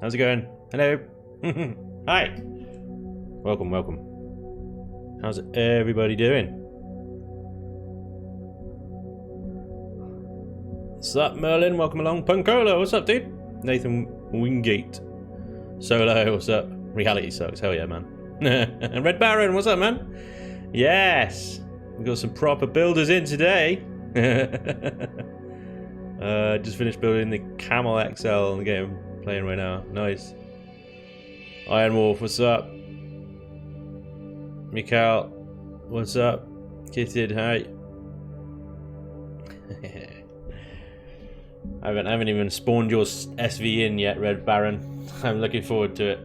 How's it going? Hello. Hi. Welcome, welcome. How's everybody doing? What's up, Merlin? Welcome along. Punkola, what's up, dude? Nathan Wingate. Solo, what's up? Reality sucks. Hell yeah, man. And Red Baron, what's up, man? Yes. We've got some proper builders in today. Just finished building the Camel XL in the game I'm playing right now. Nice. Iron Wolf, what's up? Mikael, what's up? Kitted, hi. I haven't even spawned your SV in yet, Red Baron. I'm looking forward to it.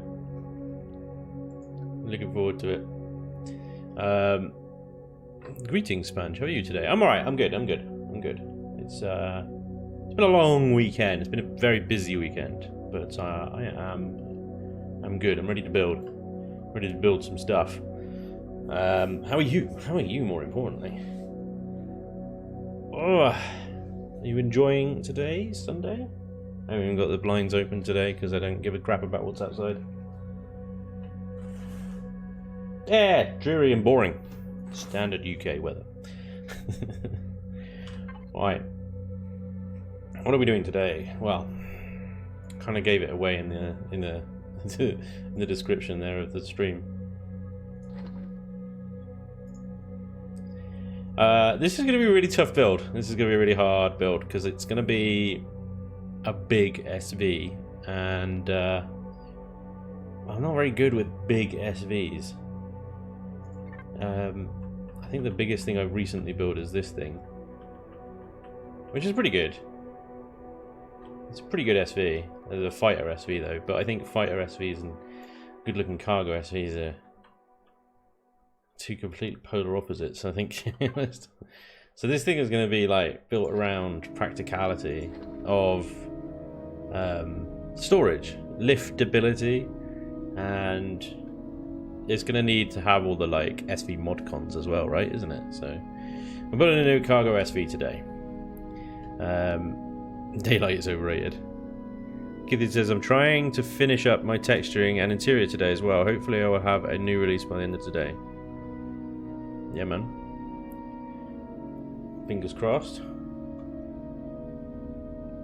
Looking forward to it. Greetings, Spanj. How are you today? I'm alright. I'm good. I'm good. I'm good. It's been a long weekend. It's been a very busy weekend, but I'm good. I'm ready to build. Ready to build some stuff. How are you? How are you, more importantly? Oh, are you enjoying today, Sunday? I haven't even got the blinds open today because I don't give a crap about what's outside. Yeah, dreary and boring. Standard UK weather. Right. What are we doing today? Well, kind of gave it away in the in the description there of the stream. This is going to be a really tough build. This is going to be a really hard build because it's going to be a big SV, and I'm not very good with big SVs. I think the biggest thing I've recently built is this thing, which is pretty good. It's a pretty good SV. There's a fighter SV though, but I think fighter SVs and good-looking cargo SVs are two complete polar opposites, I think. So this thing is going to be like built around practicality of storage, liftability, and it's going to need to have all the like SV mod cons as well, right? Isn't it? So we're building a new cargo SV today. Daylight is overrated. Kitty says, I'm trying to finish up my texturing and interior today as well. Hopefully I will have a new release by the end of today. Yeah, man. Fingers crossed.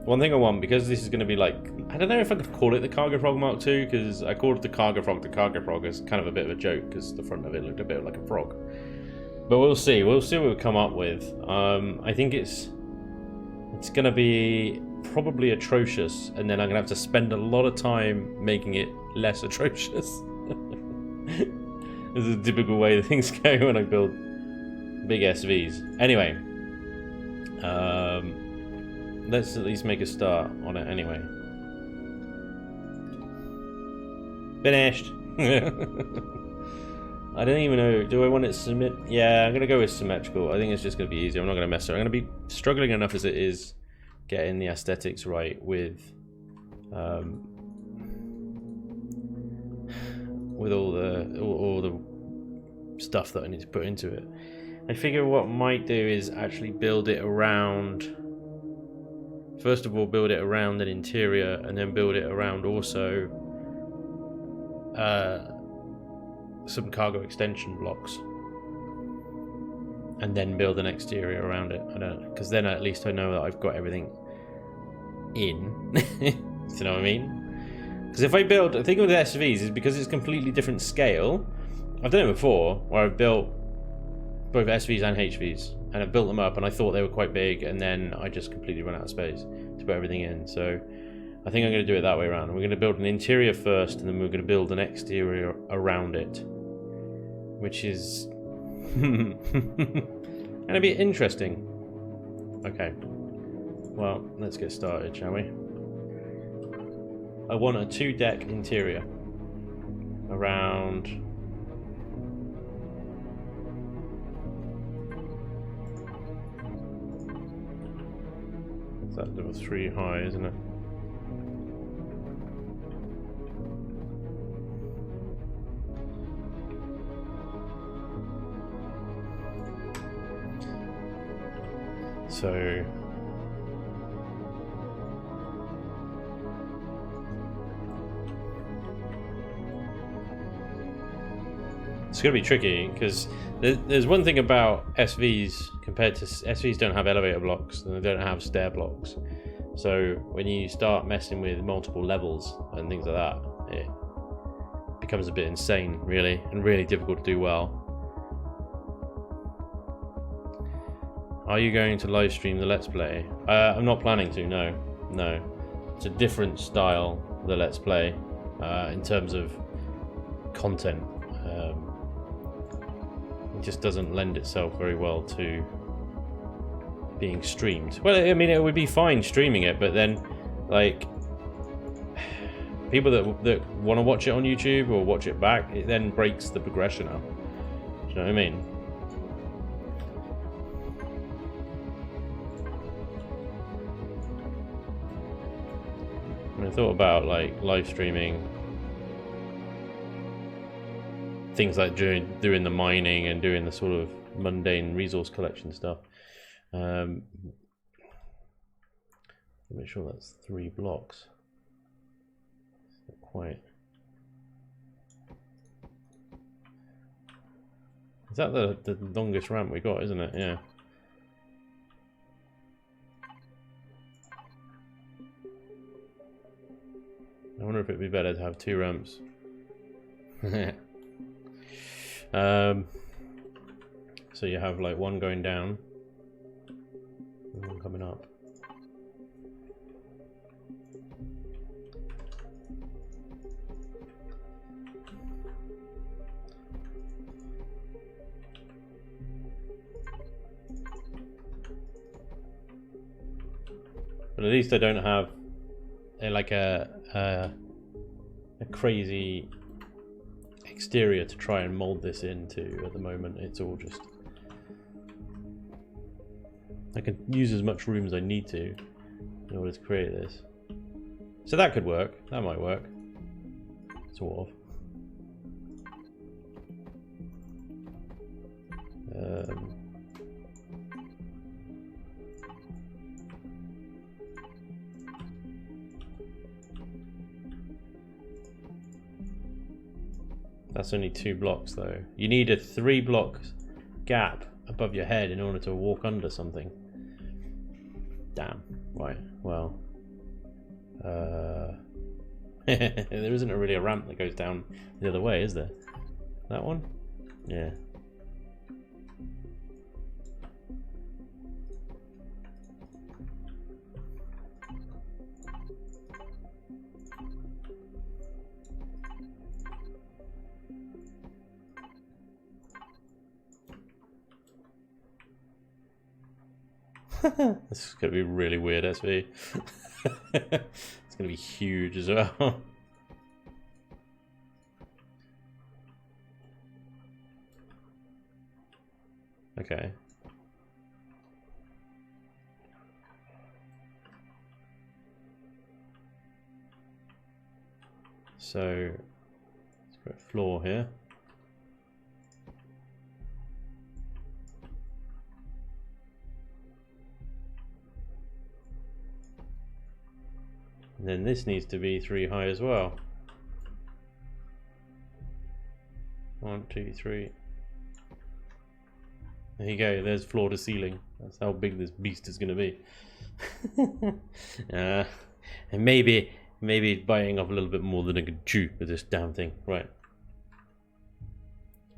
One thing I want, because this is going to be like, I don't know if I could call it the Cargo Frog MkII, because I called it the Cargo Frog as kind of a bit of a joke, because the front of it looked a bit like a frog. But we'll see. We'll see what we come up with. I think it's going to be probably atrocious, and then I'm going to have to spend a lot of time making it less atrocious. This is a typical way things go when I build big SVs. Anyway, let's at least make a start on it anyway. Finished! I don't even know, do I want it yeah, I'm going to go with symmetrical. I think it's just going to be easier. I'm not going to mess it. I'm going to be struggling enough as it is getting the aesthetics right with all the stuff that I need to put into it. I figure what I might do is actually build it around, first of all build it around an interior, and then build it around also some cargo extension blocks, and then build an exterior around it. I don't know, because then at least I know that I've got everything in. You know what I mean? Because if I build, the thing with SVs is because it's completely different scale. I've done it before where I've built both SVs and HVs, and I've built them up and I thought they were quite big, and then I just completely run out of space to put everything in. So I think I'm going to do it that way around. We're going to build an interior first, and then we're going to build an exterior around it, which is going to be interesting. Okay, well, let's get started, shall we? I want a 2-deck interior around that level 3 high, isn't it? So It's going to be tricky because there's one thing about SVs compared to SVs don't have elevator blocks and they don't have stair blocks. So when you start messing with multiple levels and things like that, it becomes a bit insane, really, and really difficult to do well. Are you going to live stream the Let's Play? I'm not planning to. No. It's a different style, the Let's Play, in terms of content. It just doesn't lend itself very well to being streamed. Well, I mean, it would be fine streaming it, but then, like, people that want to watch it on YouTube or watch it back, it then breaks the progression up. Do you know what I mean? I thought about like live streaming things like doing the mining and doing the sort of mundane resource collection stuff. Make sure that's 3 blocks. Not quite. Is that the longest ramp we got, isn't it? Yeah. I wonder if it'd be better to have 2 ramps. So you have like one going down and one coming up. But at least I don't have like a crazy exterior to try and mold this into at the moment. It's all just, I can use as much room as I need to in order to create this. So that could work. That might work. Sort of. That's only 2 blocks though. You need a 3 block gap above your head in order to walk under something. Damn. Right. Well. There isn't really a ramp that goes down the other way, is there? That one? Yeah. This is going to be really weird, SV. It's going to be huge as well. Okay. So, let's put a floor here. And then this needs to be 3 high as well. 1, 2, 3. There you go, there's floor to ceiling. That's how big this beast is going to be. And maybe biting off a little bit more than I could chew with this damn thing. Right.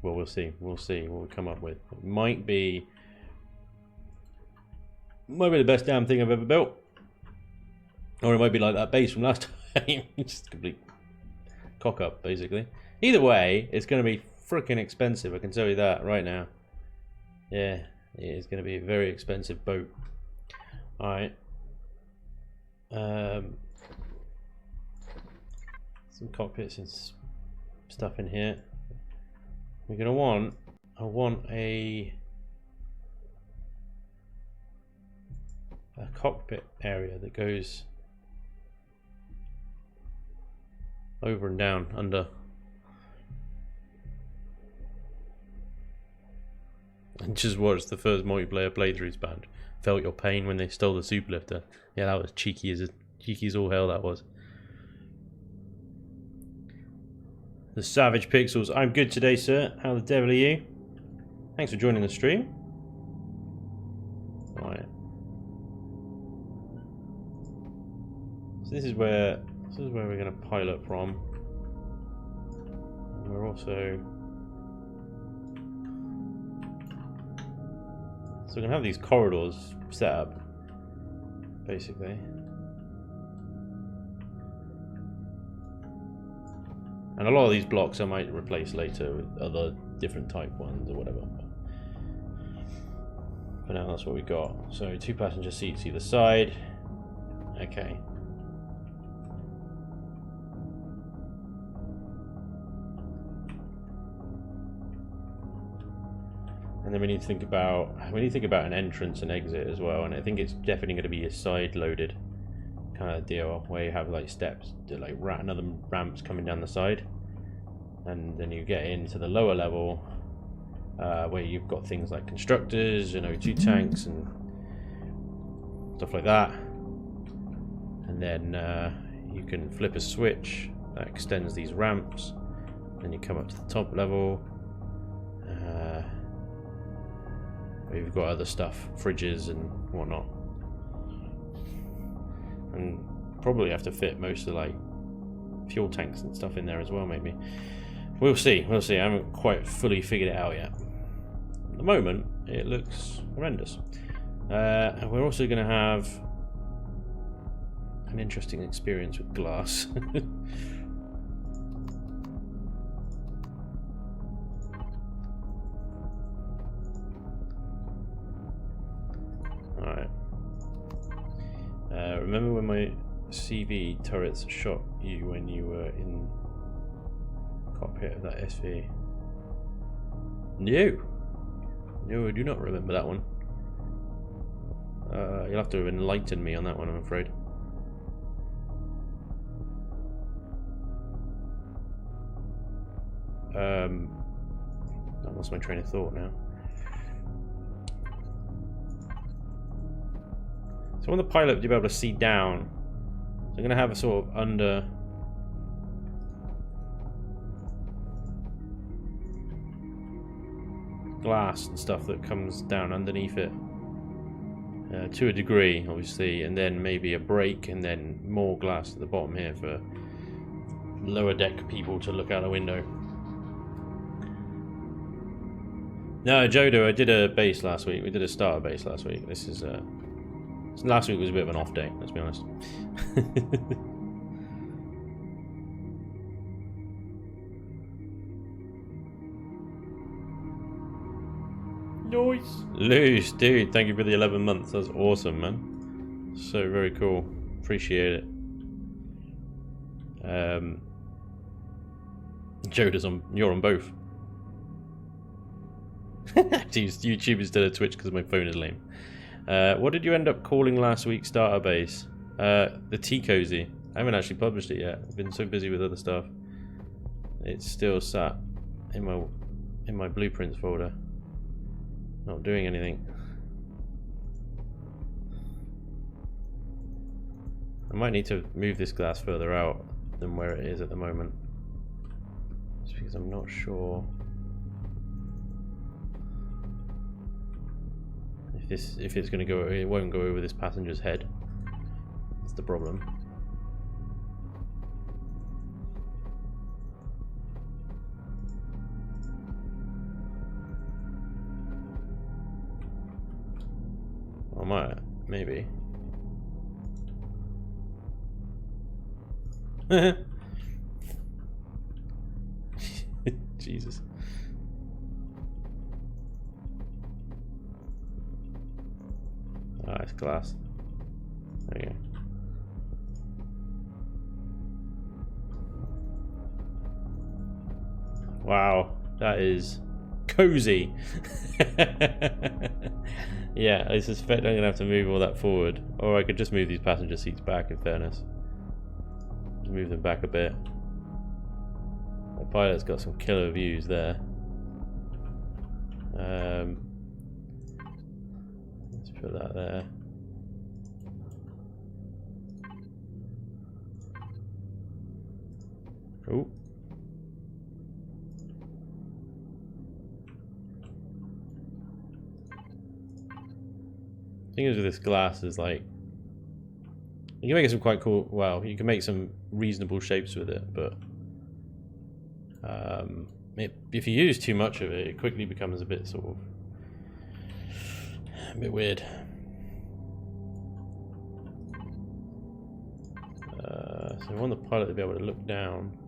Well, we'll see. We'll see what we come up with. It might be the best damn thing I've ever built. Or it might be like that base from last time. Just complete cock up, basically. Either way, it's going to be freaking expensive. I can tell you that right now. Yeah, it's going to be a very expensive boat. Alright. Some cockpits and stuff in here. We're going to want... I want a cockpit area that goes over and down under. And just watched the first multiplayer playthrough, Spanj. Felt your pain when they stole the super lifter. Yeah, that was cheeky as all hell, that was. The Savage Pixels. I'm good today, sir. How the devil are you? Thanks for joining the stream. Right. So this is where we're going to pilot from. And we're also we're going to have these corridors set up, basically. And a lot of these blocks I might replace later with other different type ones or whatever. But now that's what we got. So 2 passenger seats either side. Okay. And then we need to think about an entrance and exit as well. And I think it's definitely going to be a side loaded kind of deal where you have like steps, like another ramps coming down the side, and then you get into the lower level where you've got things like constructors and O2 tanks and stuff like that, and then you can flip a switch that extends these ramps, then you come up to the top level where you've got other stuff, fridges and whatnot. And probably have to fit most of like fuel tanks and stuff in there as well, maybe. We'll see, we'll see. I haven't quite fully figured it out yet. At the moment, it looks horrendous. And we're also going to have an interesting experience with glass. Alright. Remember when my CV turrets shot you when you were in cockpit of that SV? No, I do not remember that one. You'll have to enlighten me on that one, I'm afraid. I lost my train of thought now. So on the pilot, you'll be able to see down. So I'm going to have a sort of under glass and stuff that comes down underneath it to a degree, obviously, and then maybe a break and then more glass at the bottom here for lower deck people to look out the window. No, Jodo, I did a base last week. We did a starter base last week. This is last week was a bit of an off day, let's be honest. Nice. Luce, dude, thank you for the 11 months. That's awesome, man. So very cool. Appreciate it. Joda's on. You're on both. YouTube instead of Twitch because my phone is lame. What did you end up calling last week's starter base? The Tea Cozy. I haven't actually published it yet. I've been so busy with other stuff. It's still sat in my blueprints folder. Not doing anything. I might need to move this glass further out than where it is at the moment. Just because I'm not sure if it's going to go. It won't go over this passenger's head. That's the problem. I might, maybe. Jesus. Ah, it's glass. There you go. Wow, that is cozy. Yeah, I suspect I'm going to have to move all that forward. Or I could just move these passenger seats back, in fairness. Just move them back a bit. The pilot's got some killer views there. Let's put that there. Oh. The thing is with this glass is like you can make some quite cool. Well, you can make some reasonable shapes with it, but if you use too much of it, it quickly becomes a bit sort of a bit weird. So I want the pilot to be able to look down.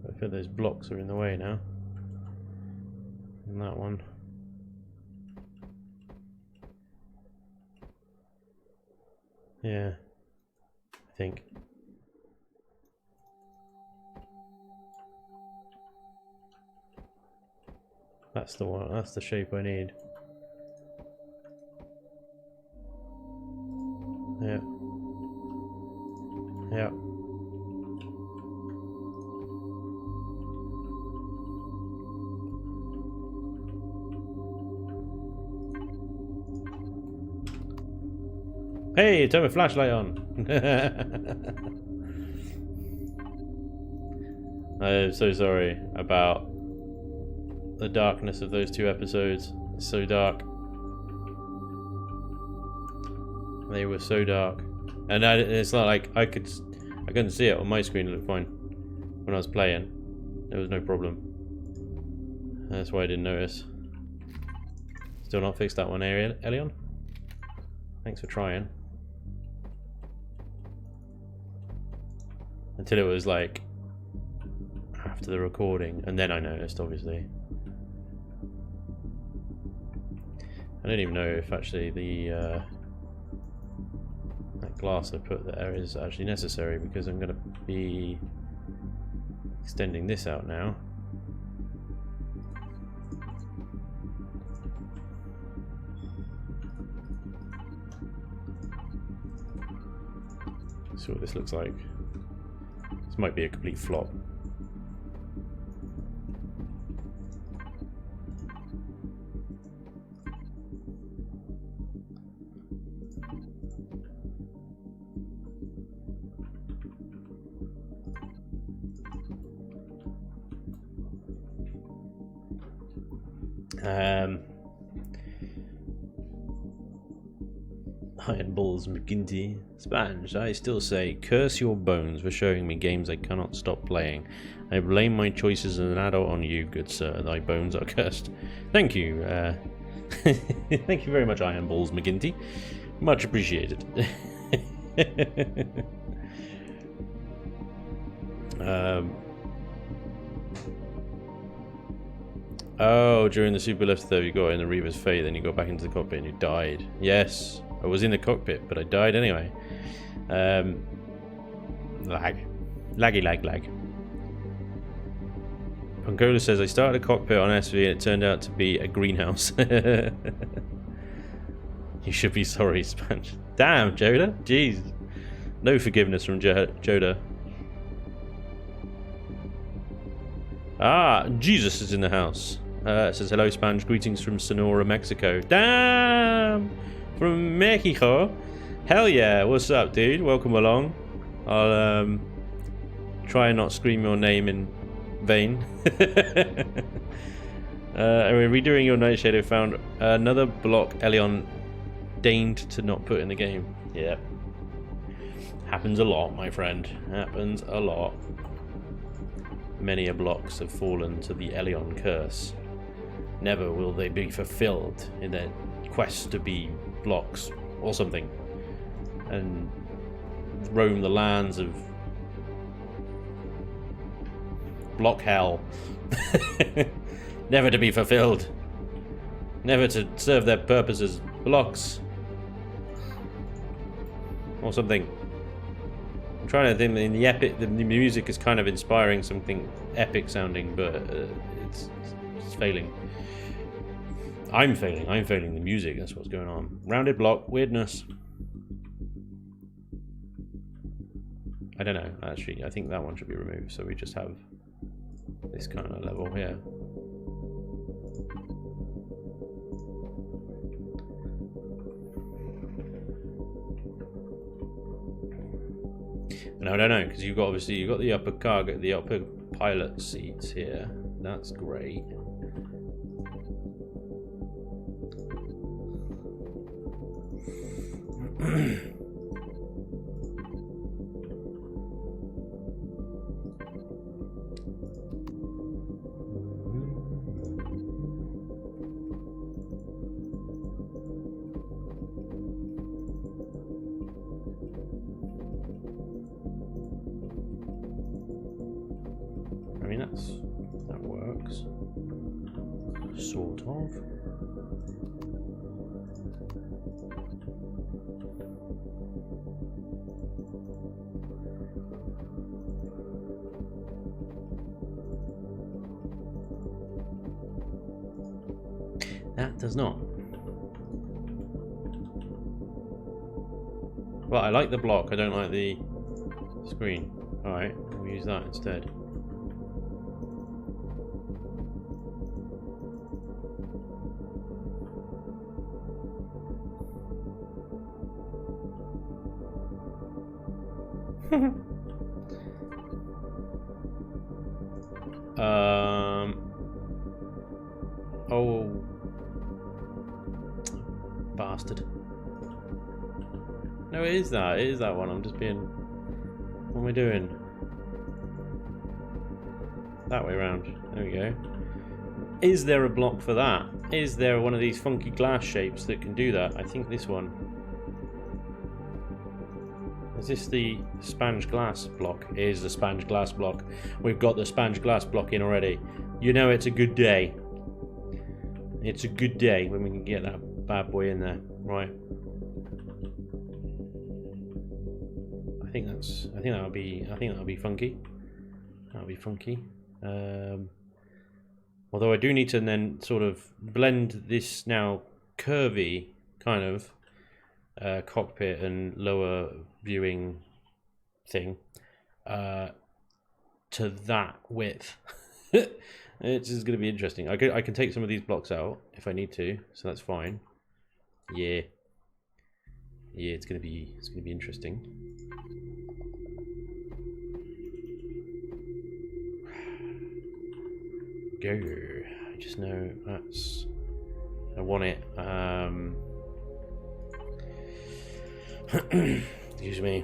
I feel those blocks are in the way now. And that one. Yeah, I think. That's the one, that's the shape I need. Yeah. Yeah. Hey, turn my flashlight on. I'm so sorry about the darkness of those 2 episodes. It's so dark. They were so dark, and it's not like I couldn't see it on my screen. It looked fine when I was playing. There was no problem. That's why I didn't notice. Still not fixed that one area, Elion. Thanks for trying. Until it was like after the recording, and then I noticed, obviously. I don't even know if actually the that glass I put there is actually necessary, because I'm going to be extending this out now. See what this looks like. This might be a complete flop. Iron Balls McGinty. Spanj, I still say, curse your bones for showing me games I cannot stop playing. I blame my choices as an adult on you, good sir. Thy bones are cursed. Thank you. Thank you very much, Iron Balls McGinty. Much appreciated. Oh, during the super lift though, you got in the Reaver's Fate, then you got back into the cockpit and you died. Yes, I was in the cockpit, but I died anyway. Lag. Lag. Pongola says, I started a cockpit on SV and it turned out to be a greenhouse. You should be sorry, Spanj. Damn, Joda. Jeez. No forgiveness from Joda. Ah, Jesus is in the house. It says, hello, Spanj. Greetings from Sonora, Mexico. Damn! From Mexico? Hell yeah. What's up, dude? Welcome along. I'll try and not scream your name in vain. We're redoing your Nightshade. Found another block Elion deigned to not put in the game. Yep. Happens a lot, my friend. Happens a lot. Many a blocks have fallen to the Elion curse. Never will they be fulfilled in their quest to be blocks or something and roam the lands of block hell. Never to be fulfilled. Never to serve their purpose as blocks or something. I'm trying to think. In the epic, the music is kind of inspiring something epic sounding, but it's failing. I'm failing the music. That's what's going on. Rounded block weirdness. I don't know. Actually, I think that one should be removed. So we just have this kind of level here. And I don't know, because you've got the upper cargo, the upper pilot seats here. That's great. I mean, that works. Sort of. That does not. Well, I like the block, I don't like the screen. Alright, we'll use that instead. Oh, bastard. No, it is that one. I'm just being... What am I doing? That way around. There we go. Is there a block for that? Is there one of these funky glass shapes that can do that? I think this one. Is this the Spanj glass block? It is the Spanj glass block. We've got the Spanj glass block in already. You know it's a good day. It's a good day when we can get that bad boy in there. Right. I think that'll be funky. That'll be funky. Although I do need to then sort of blend this now curvy kind of cockpit and lower viewing thing to that width. It's just going to be interesting. I can take some of these blocks out if I need to, so that's fine. Yeah, it's going to be interesting. Go. I just know that's. I want it. Excuse me.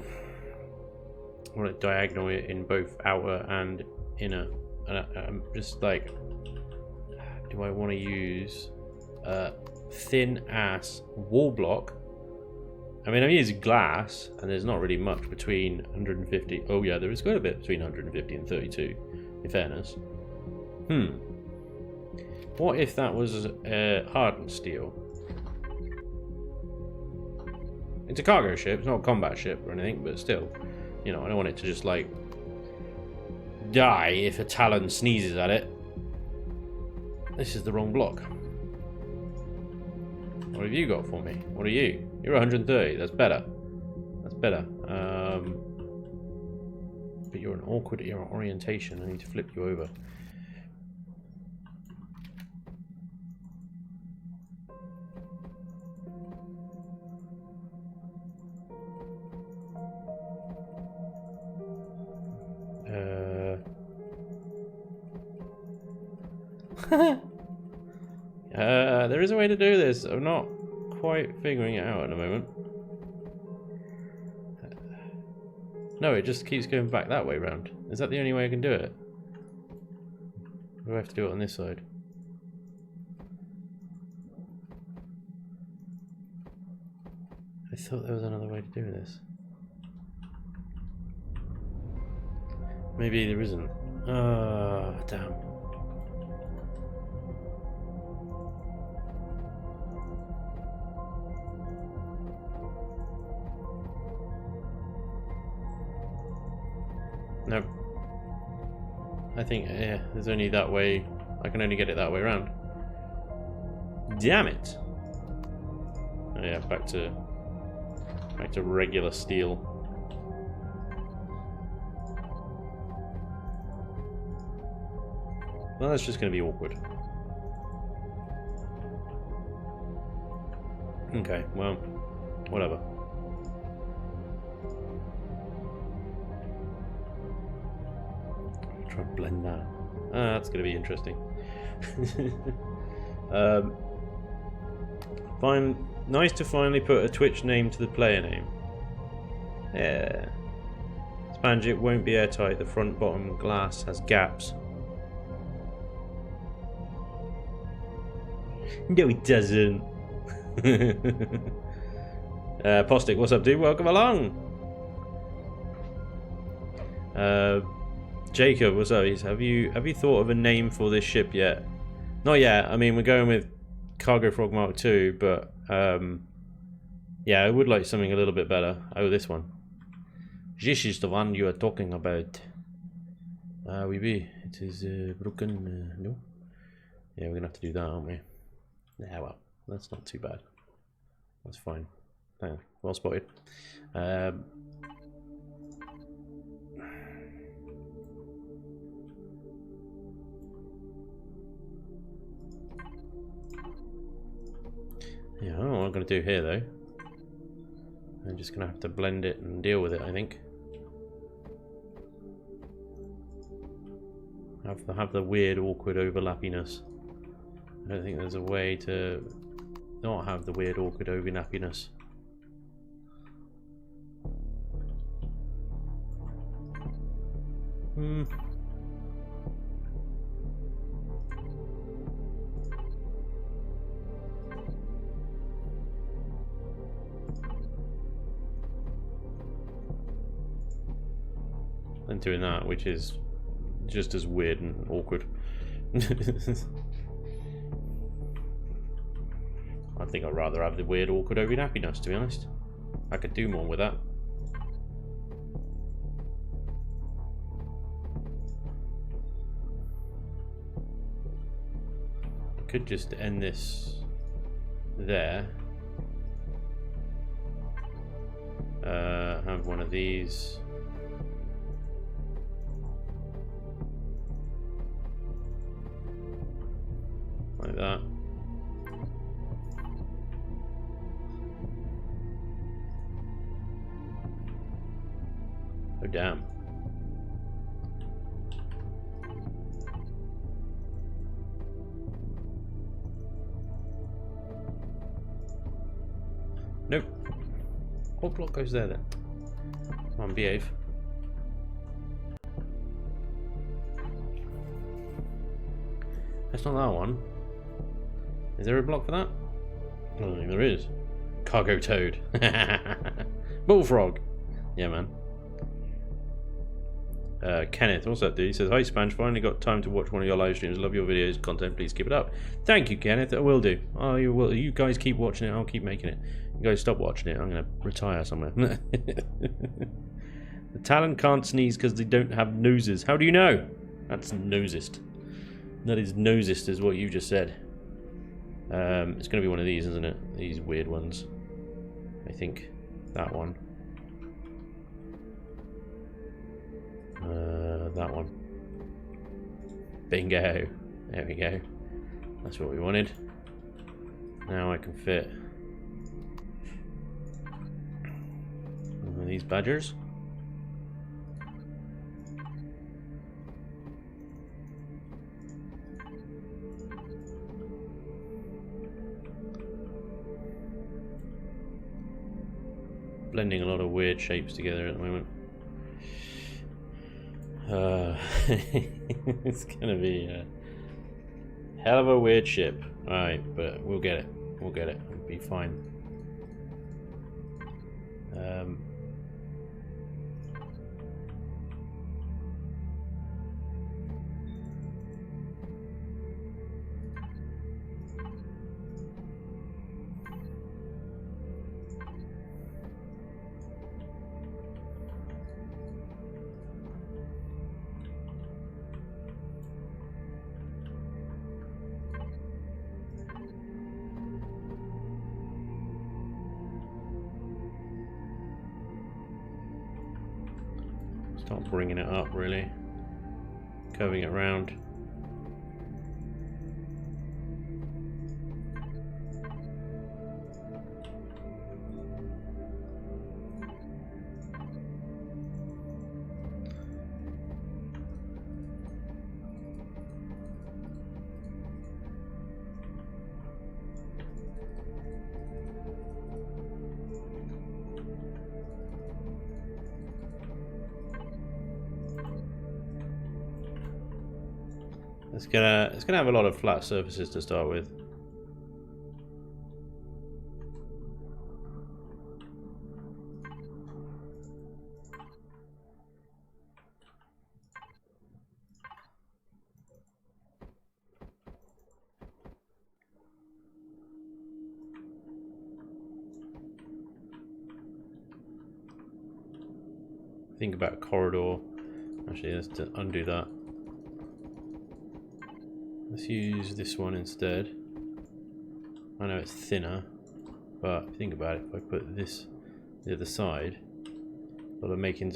I want it diagonal in both outer and inner. And I'm just like, do I want to use a thin ass wall block? I mean, I'm using glass, and there's not really much between 150. Oh yeah, there is quite a bit between 150 and 32. In fairness. What if that was hardened steel? It's a cargo ship. It's not a combat ship or anything, but still, you know, I don't want it to just like die if a Talon sneezes at it. This is the wrong block. What have you got for me? What are you? You're 130. That's better. That's better. But you're an awkward orientation. I need to flip you over. There is a way to do this. I'm not quite figuring it out at the moment. No, it just keeps going back that way round. Is that the only way I can do it? Or do I have to do it on this side? I thought there was another way to do this. Maybe there isn't. Ah, damn. Nope. I think, yeah, there's only that way. I can only get it that way around. Damn it! Oh yeah, back to regular steel. Well, that's just going to be awkward. Okay, well, whatever. Try and blend that. That's going to be interesting. Fine. Nice to finally put a Twitch name to the player name. Yeah. Spanj, it won't be airtight. The front bottom glass has gaps. No, it doesn't. Postic, what's up, dude? Welcome along. Jacob, what's up? Have you thought of a name for this ship yet? Not yet. I mean, we're going with Cargo Frog MkII, but yeah, I would like something a little bit better. Oh, this one. This is the one you are talking about. Oui, oui. It is broken. No. Yeah, we're gonna have to do that, aren't we? Yeah, well, that's not too bad. That's fine. Oh, well spotted. Yeah, I don't know what I'm going to do here, though. I'm just going to have to blend it and deal with it, I think. Have the weird, awkward overlappiness. I don't think there's a way to not have the weird, awkward overlappiness. And doing that, which is just as weird and awkward. I think I'd rather have the weird, awkward overlappiness, to be honest. I could do more with that. I could just end this there. Have one of these. Like that. Oh damn. Nope. What block goes there then? Come on, behave. That's not that one. Is there a block for that? I don't think there is. Cargo toad. Bullfrog. Yeah, man. Kenneth, what's up, dude? He says, hi, Spanj. Finally got time to watch one of your live streams. Love your videos, content. Please keep it up. Thank you, Kenneth. I will do. Oh, you will. You guys keep watching it. I'll keep making it. You guys stop watching it. I'm going to retire somewhere. The talent can't sneeze because they don't have noses. How do you know? That's nosist. That is nosist, is what you just said. It's going to be one of these, isn't it? These weird ones. I think that one. That one. Bingo. There we go. That's what we wanted. Now I can fit one of these badgers. Blending a lot of weird shapes together at the moment. It's gonna be a hell of a weird ship. Alright, but we'll get it. We'll get it. It'll be fine. Start bringing it up, really. Curving it round. It's gonna have a lot of flat surfaces to start with. Think about corridor. Actually, let's undo that. Let's use this one instead. I know it's thinner, but think about it. If I put this the other side, what I'm making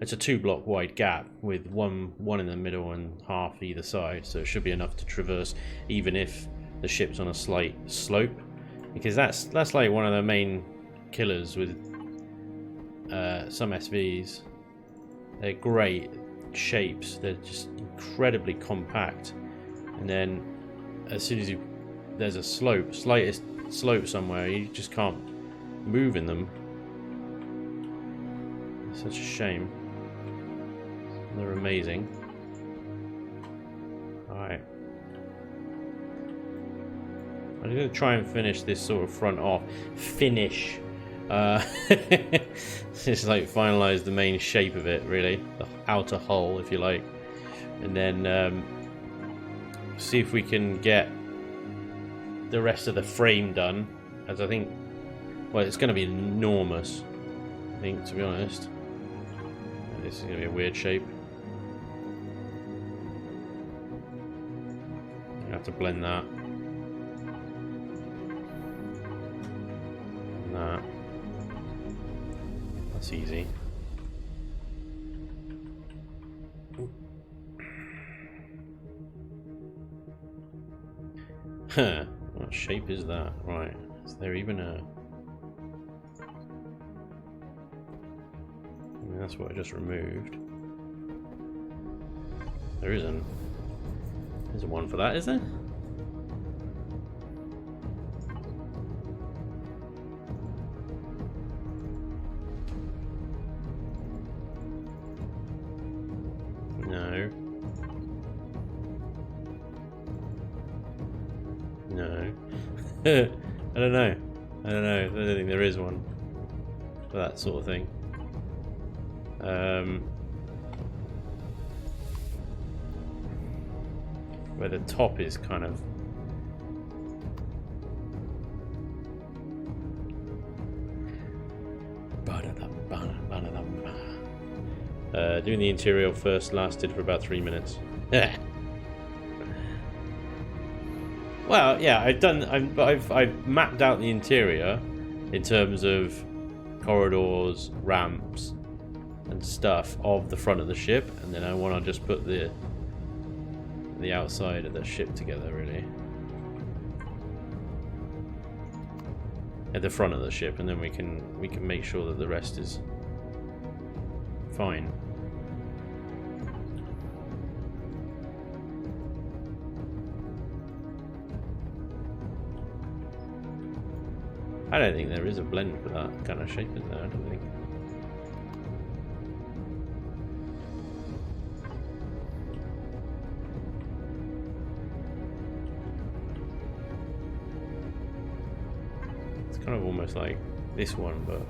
it's a 2-block wide gap with one in the middle and half either side, so it should be enough to traverse even if the ship's on a slight slope, because that's like one of the main killers with some SVs. They're great shapes, they're just incredibly compact, and then as soon as there's a slightest slope somewhere, you just can't move in them. It's such a shame. They're amazing. Alright. I'm going to try and finish this sort of front off. Finish! Just like finalize the main shape of it, really. The outer hull, if you like. And then see if we can get the rest of the frame done. As I think, well, it's going to be enormous, I think, to be honest. This is going to be a weird shape. I have to blend that. And that. That's easy. Huh. What shape is that? Right. Is there even a... I mean, that's what I just removed. There isn't. There's a one for that, is there? No. No. I don't know. I don't think there is one for that sort of thing. Where the top is kind of doing the interior first lasted for about 3 minutes. Well, yeah, I've mapped out the interior in terms of corridors, ramps, and stuff of the front of the ship, and then I want to just put the outside of the ship together, really, at the front of the ship, and then we can make sure that the rest is fine. I don't think there is a blend for that kind of shape, is there? I don't think. It's kind of almost like this one, but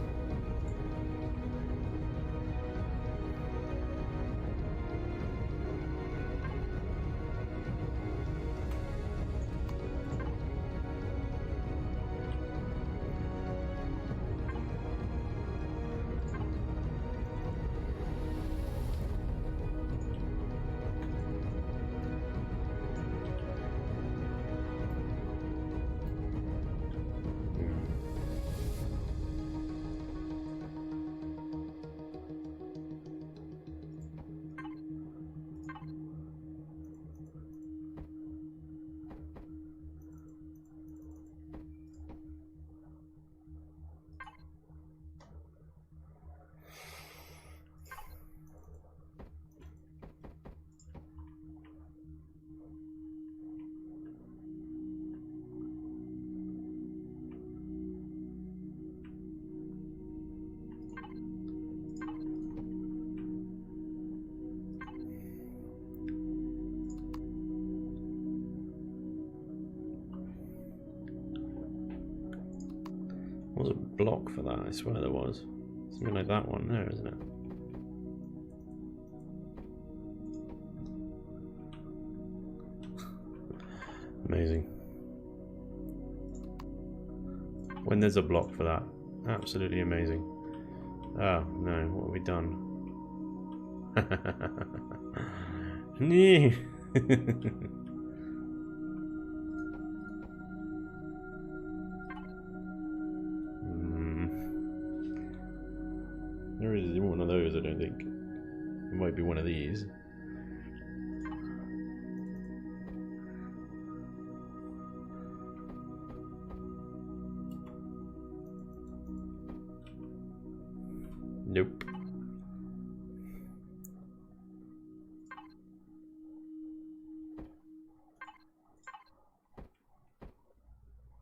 was a block for that, I swear there was. Something like that one there, isn't it? Amazing. When there's a block for that. Absolutely amazing. Oh, no, what have we done? There isn't one of those, I don't think. It might be one of these. Nope.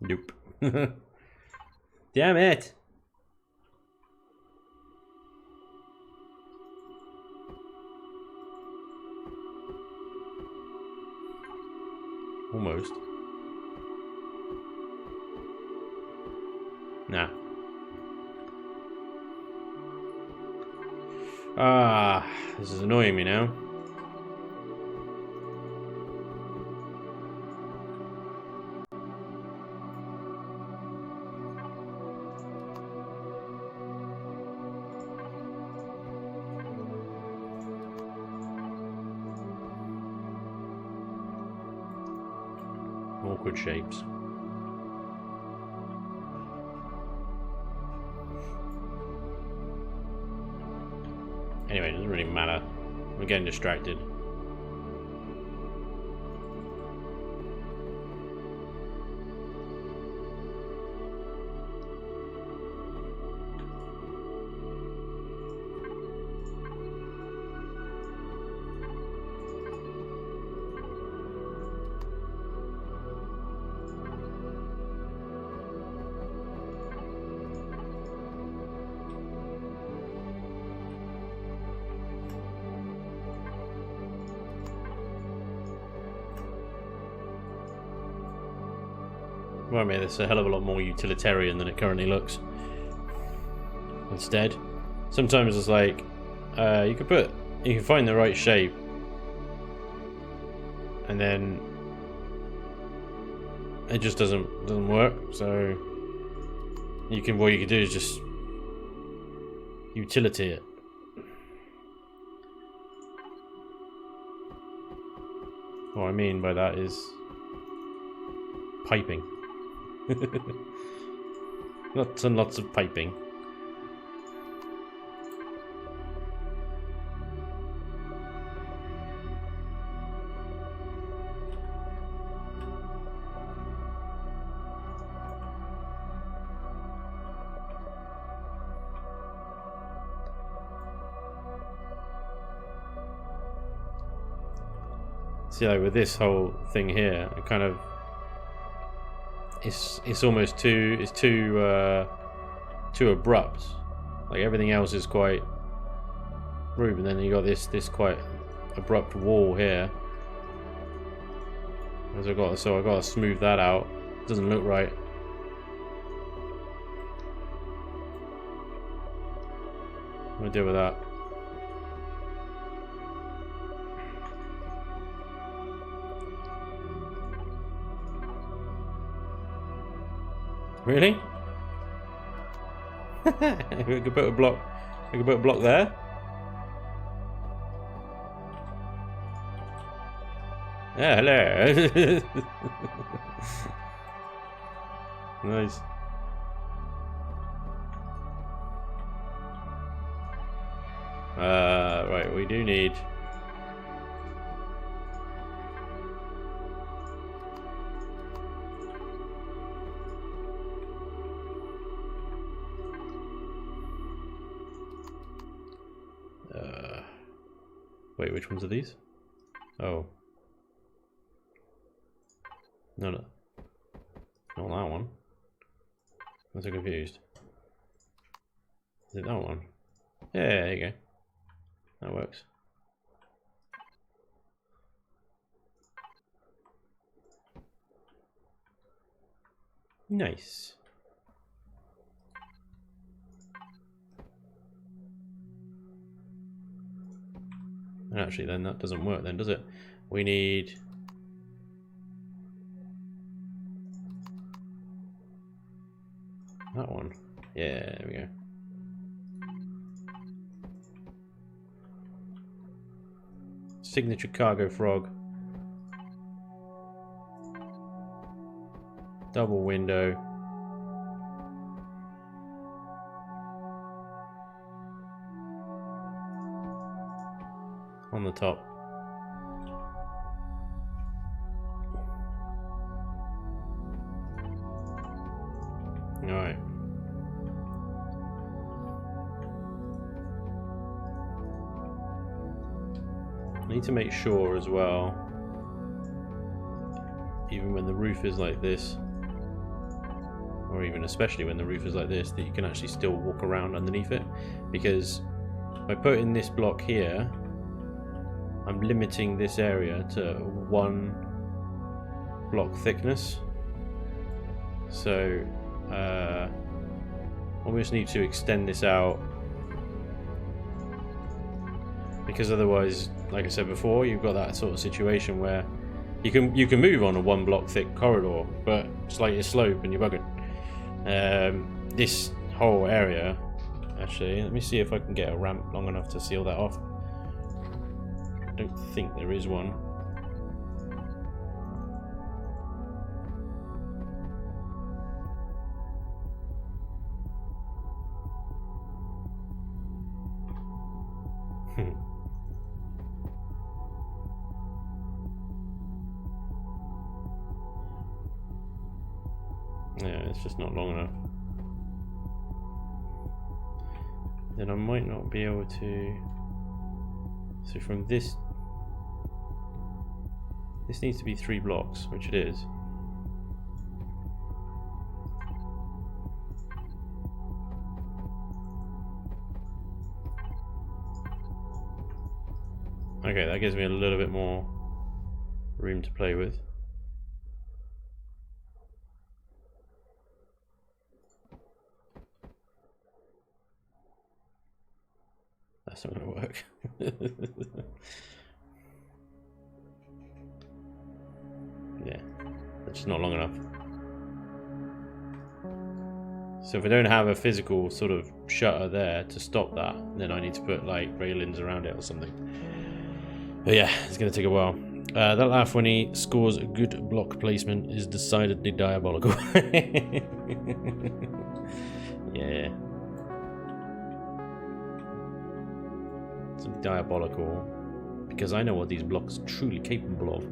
Nope. Damn it! Almost. Nah. Ah, this is annoying me now. Awkward shapes. Anyway, it doesn't really matter. We're getting distracted. Well, I mean, it's a hell of a lot more utilitarian than it currently looks. Instead, sometimes it's like you can find the right shape, and then it just doesn't work. So what you can do is just utility it. What I mean by that is piping. Lots and lots of piping. See, like with this whole thing here, it kind of it's almost too abrupt. Like everything else is quite rude, and then you got this quite abrupt wall here. As I got to smooth that out. It doesn't look right. I'm gonna deal with that. Really? We could put a block. We could put a block there. Yeah, hello. Nice. Right, we do need. Wait, which ones are these? Oh. No. Not that one. I'm so confused. Is it that one? Yeah, there you go. That works. Nice. And actually then that doesn't work then, does it? We need... that one. Yeah, there we go. Signature Cargo Frog. Double window. On the top. Alright. I need to make sure as well, even when the roof is like this, or even especially when the roof is like this, that you can actually still walk around underneath it, because by putting this block here, I'm limiting this area to 1 block thickness. So almost need to extend this out, because otherwise, like I said before, you've got that sort of situation where you can move on a 1 block thick corridor, but slight slope and you're bugging. This whole area, actually, let me see if I can get a ramp long enough to seal that off. I don't think there is one. Yeah, it's just not long enough. Then I might not be able to... So from this needs to be 3 blocks, which it is. Okay, that gives me a little bit more room to play with. That's not going to work. Yeah, that's just not long enough. So if I don't have a physical sort of shutter there to stop that, then I need to put like railings around it or something. But yeah, it's going to take a while. That laugh when he scores a good block placement is decidedly diabolical. Yeah. It's diabolical because I know what these blocks are truly capable of.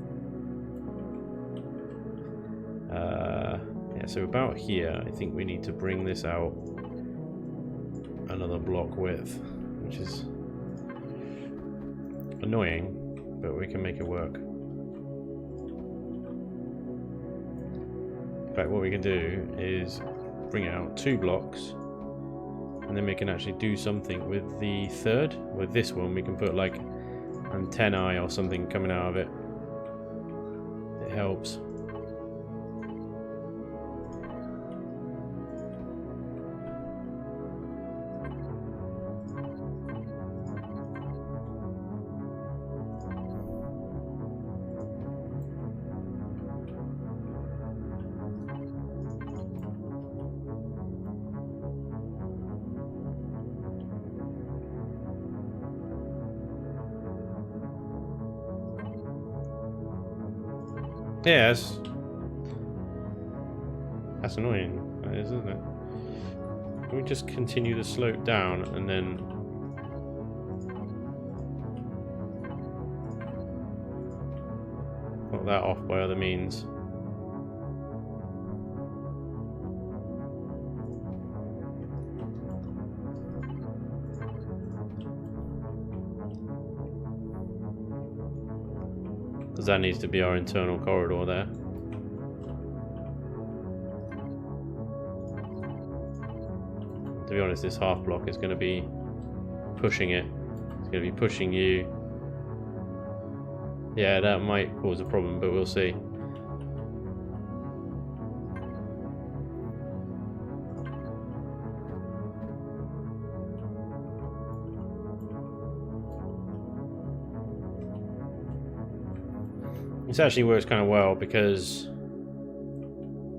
Yeah, so about here, I think we need to bring this out another block width, which is annoying, but we can make it work. In fact, what we can do is bring out 2 blocks, and then we can actually do something with the 3rd. With this one, we can put like antennae or something coming out of it. It helps. Yes. That's annoying, that is, isn't it? Can we just continue the slope down and then... knock that off by other means? Because that needs to be our internal corridor there. To be honest, this half block is going to be pushing it. It's going to be pushing you. Yeah, that might cause a problem, but we'll see. This actually works kind of well because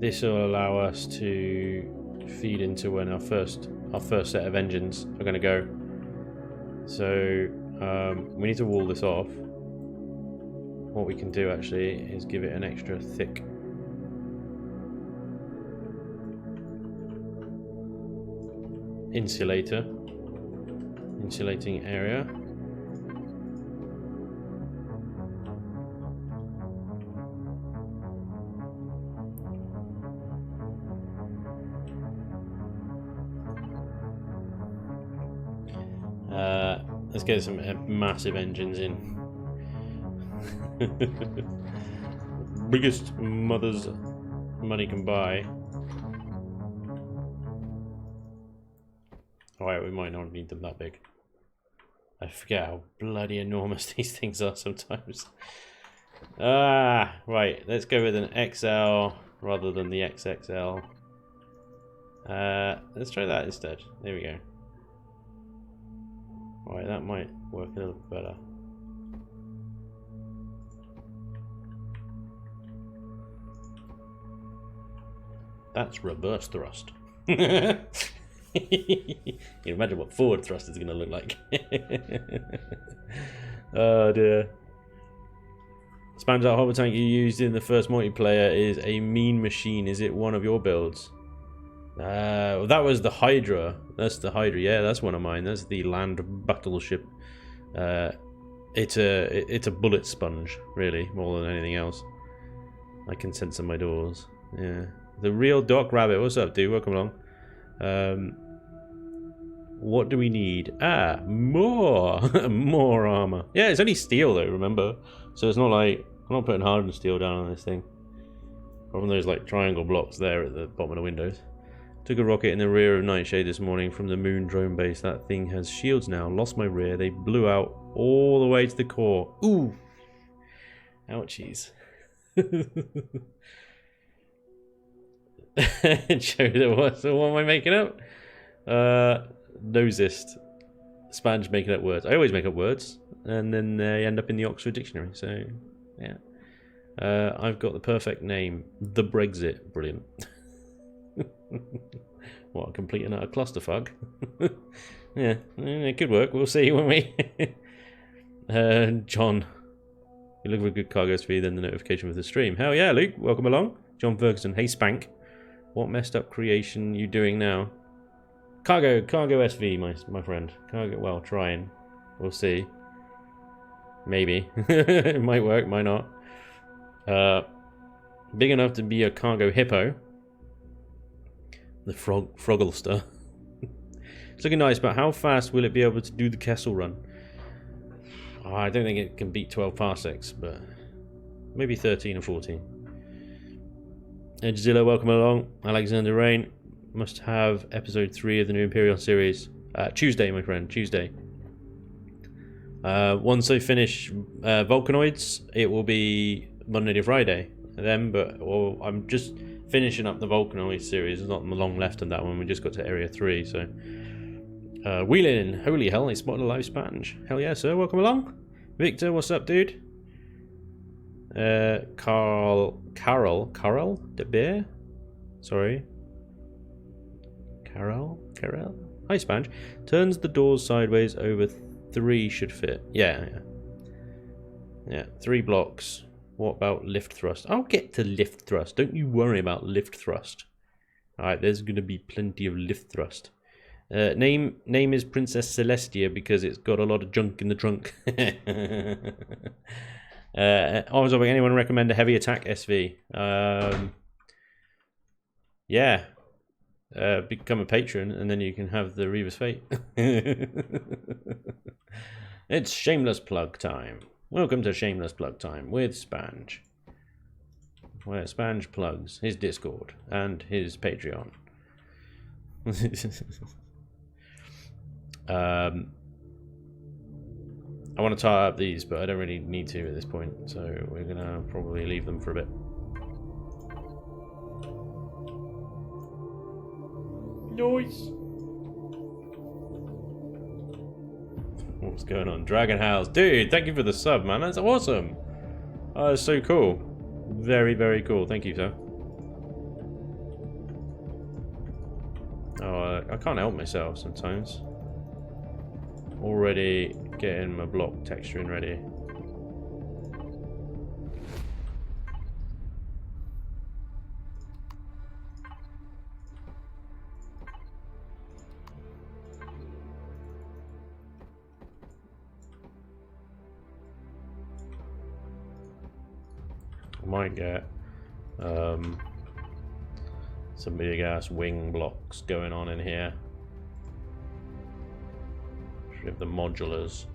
this will allow us to feed into when our first set of engines are going to go. So we need to wall this off. What we can do actually is give it an extra thick insulating area. Let's get some massive engines in. Biggest mother's money can buy. Alright, we might not need them that big. I forget how bloody enormous these things are sometimes. Right, let's go with an XL rather than the XXL. Let's try that instead. There we go. Alright, that might work a little better. That's reverse thrust. You can imagine what forward thrust is going to look like. Oh dear. Spanj, that hover tank you used in the first multiplayer is a mean machine. Is it one of your builds? Well, that was the Hydra. That's the Hydra. Yeah, that's one of mine. That's the land battleship. It's a bullet sponge, really, more than anything else. I can censor my doors. Yeah. The real Doc Rabbit. What's up, dude? Welcome along. What do we need? More more armor. Yeah, it's only steel though, remember? So it's not like I'm not putting hardened steel down on this thing. From those like triangle blocks there at the bottom of the windows. Took a rocket in the rear of Nightshade this morning from the moon drone base. That thing has shields now. Lost my rear. They blew out all the way to the core. Ooh. Ouchies. Joe, what am I making up? Nosist. Spanj making up words. I always make up words. And then they end up in the Oxford Dictionary. So, yeah. I've got the perfect name. The Brexit. Brilliant. What, a complete and utter clusterfuck? Yeah, it could work. We'll see, won't we? John. You look for a good cargo speed, then the notification with the stream. Hell yeah, Luke. Welcome along. John Ferguson. Hey, Spank. What messed up creation you doing now? Cargo SV, my friend. Cargo, well, trying. We'll see. Maybe. It might work, might not. Big enough to be a cargo hippo. The Frogglester. It's looking nice, but how fast will it be able to do the Kessel run? Oh, I don't think it can beat 12 parsecs, but maybe 13 or 14. Edgezilla, welcome along. Alexander Rain. Must have episode 3 of the new Imperial series. Tuesday, my friend, Tuesday. Once I finish Vulcanoids, it will be Monday to Friday. Then, but I'm just finishing up the Vulcanoid series. There's not long left on that one. We just got to Area 3, so... Wheeling, holy hell, I spotted a live Spanj. Hell yeah, sir, welcome along. Victor, what's up, dude? Carol de Beer? Sorry. Carol? Hi, Spanj. Turns the doors sideways over 3 should fit. Yeah. 3 blocks. What about lift thrust? I'll get to lift thrust. Don't you worry about lift thrust. Alright, there's going to be plenty of lift thrust. Name is Princess Celestia because it's got a lot of junk in the trunk. Anyone recommend a heavy attack SV? Yeah. Become a patron and then you can have the Reaver's Fate. It's shameless plug time. Welcome to Shameless Plug Time with Spanj, where Spanj plugs his Discord and his Patreon. I want to tie up these, but I don't really need to at this point, so we're going to probably leave them for a bit. Nice! What's going on? Dragon House. Dude, thank you for the sub, man. That's awesome. Oh, that's so cool. Very, very cool. Thank you, sir. Oh, I can't help myself sometimes. Already getting my block texturing ready. I might get some big ass wing blocks going on in here. Should have the modulars.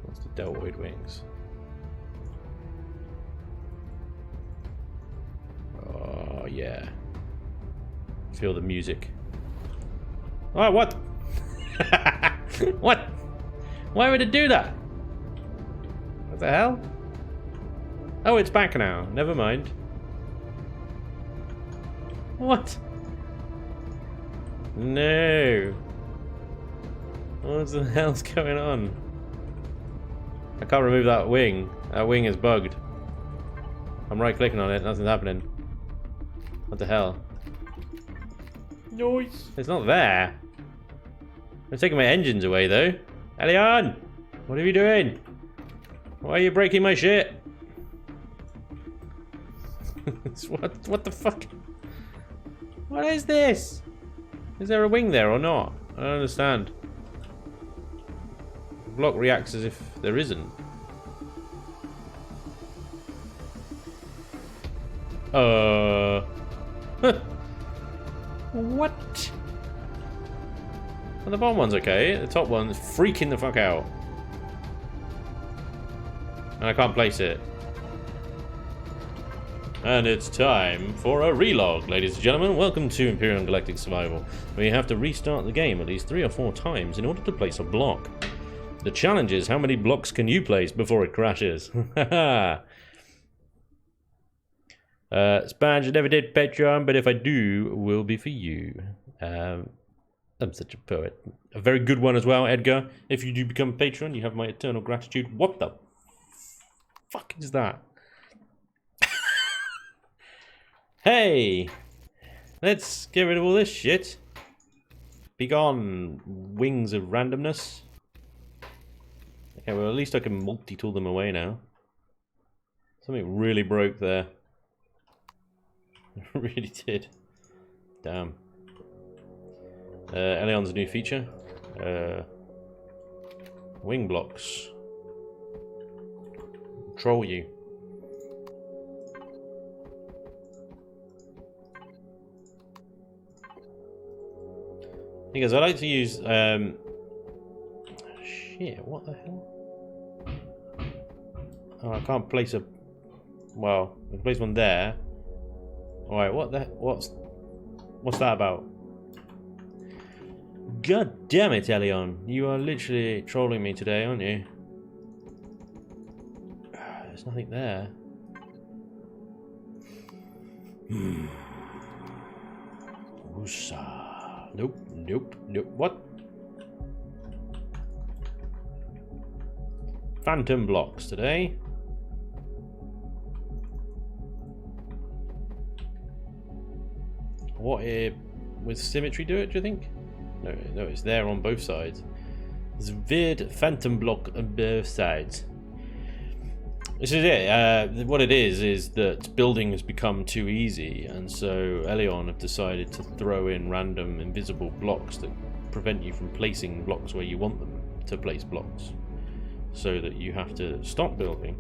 What's the deltoid wings? Oh yeah. Feel the music. Oh, what? What? Why would it do that? What the hell? Oh, it's back now. Never mind. What? No. What the hell's going on? I can't remove that wing. That wing is bugged. I'm right clicking on it. Nothing's happening. What the hell? Noise. It's not there. They're taking my engines away though. Elion! What are you doing? Why are you breaking my shit? What the fuck? What is this? Is there a wing there or not? I don't understand. The block reacts as if there isn't. What? Well, the bottom one's okay. The top one's freaking the fuck out. And I can't place it. And it's time for a relog, ladies and gentlemen. Welcome to Imperial Galactic Survival, where you have to restart the game at least 3 or 4 times in order to place a block. The challenge is, how many blocks can you place before it crashes? Haha. Spanj, I never did Patreon, but if I do, will be for you. I'm such a poet. A very good one as well, Edgar. If you do become a patron, you have my eternal gratitude. What the fuck is that? Hey! Let's get rid of all this shit. Be gone, wings of randomness. Okay, well at least I can multi-tool them away now. Something really broke there. It really did. Damn. Elion's new feature. Wing blocks. Troll you. Because I like to use shit, what the hell? Oh, I can't place a, well, I can place one there. Alright, what's that about? God damn it, Elion. You are literally trolling me today, aren't you? There's nothing there. Woosa. Nope, nope, nope. What? Phantom blocks today. What with symmetry do it, do you think? No, no, it's there on both sides. There's a weird phantom block on both sides. This is it. What it is that building has become too easy, and so Elion have decided to throw in random invisible blocks that prevent you from placing blocks where you want them to place blocks, so that you have to stop building.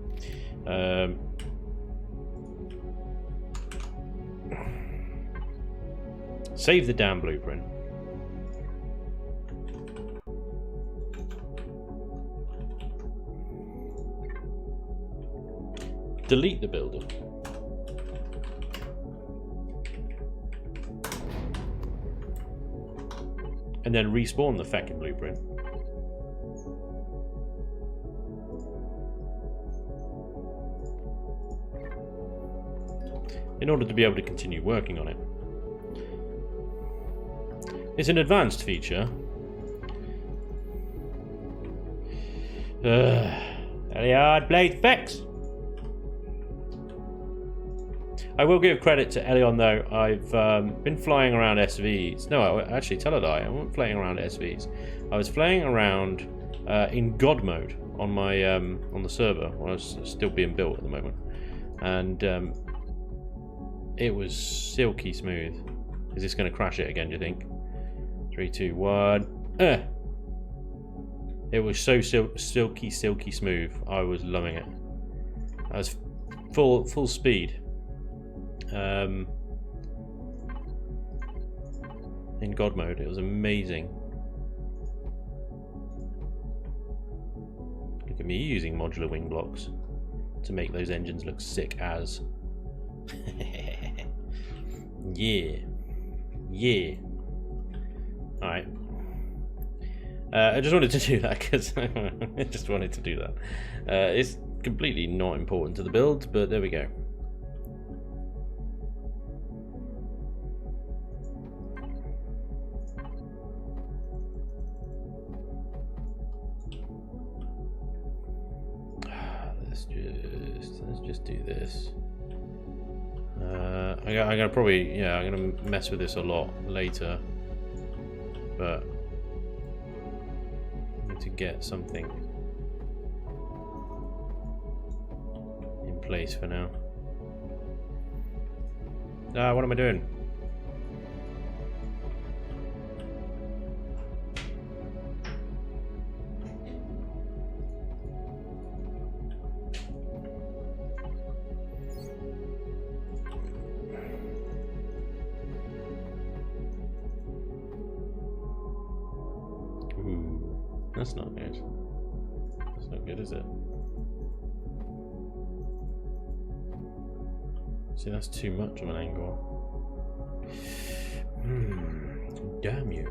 Save the damn blueprint. Delete the building. And then respawn the fucking blueprint. In order to be able to continue working on it. It's an advanced feature. Eliard Blade Vex. I will give credit to Elion though. I've been flying around SVs. No, actually, tell a lie. I wasn't flying around SVs. I was flying around in God mode on my on the server when I was still being built at the moment, and it was silky smooth. Is this going to crash it again? Do you think? 3, 2, 1. It was so silky smooth. I was loving it. I was full speed. In God mode, it was amazing. Look at me using modular wing blocks to make those engines look sick as. Yeah. Alright. I just wanted to do that because I just wanted to do that. It's completely not important to the build, but there we go. Let's just do this. I'm gonna probably, I'm gonna mess with this a lot later, but I need to get something in place for now. What am I doing? That's not good. That's not good, is it? See, that's too much of an angle. Damn you.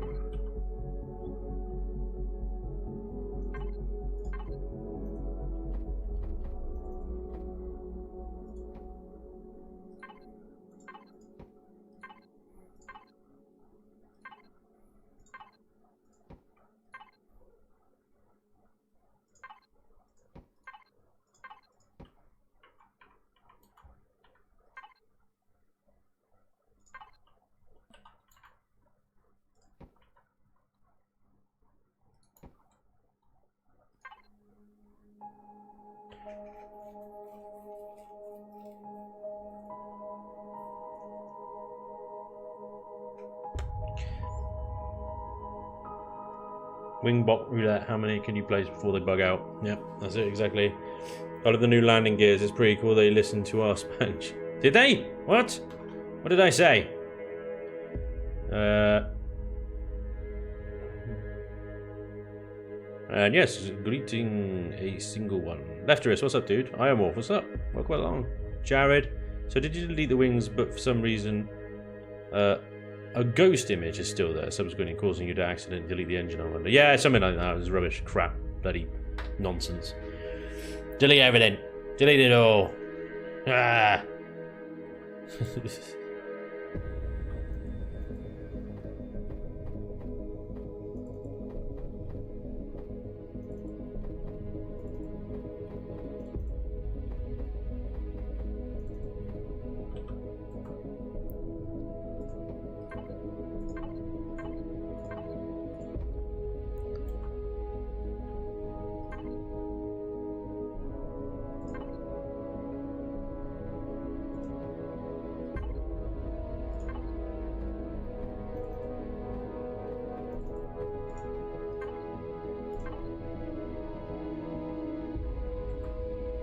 Wingbot roulette, how many can you place before they bug out? Yep, that's it exactly. Out of the new landing gears, it's pretty cool they listened to our Spanj. Did they? What? What did I say? And yes, greeting a single one. Lefterus, what's up, dude? I am Wolf, what's up? Welcome along. Jared, so did you delete the wings, but for some reason, a ghost image is still there, subsequently causing you to accidentally delete the engine on it? Yeah, something like that. It was rubbish, crap, bloody nonsense. Delete everything. Delete it all. Ah.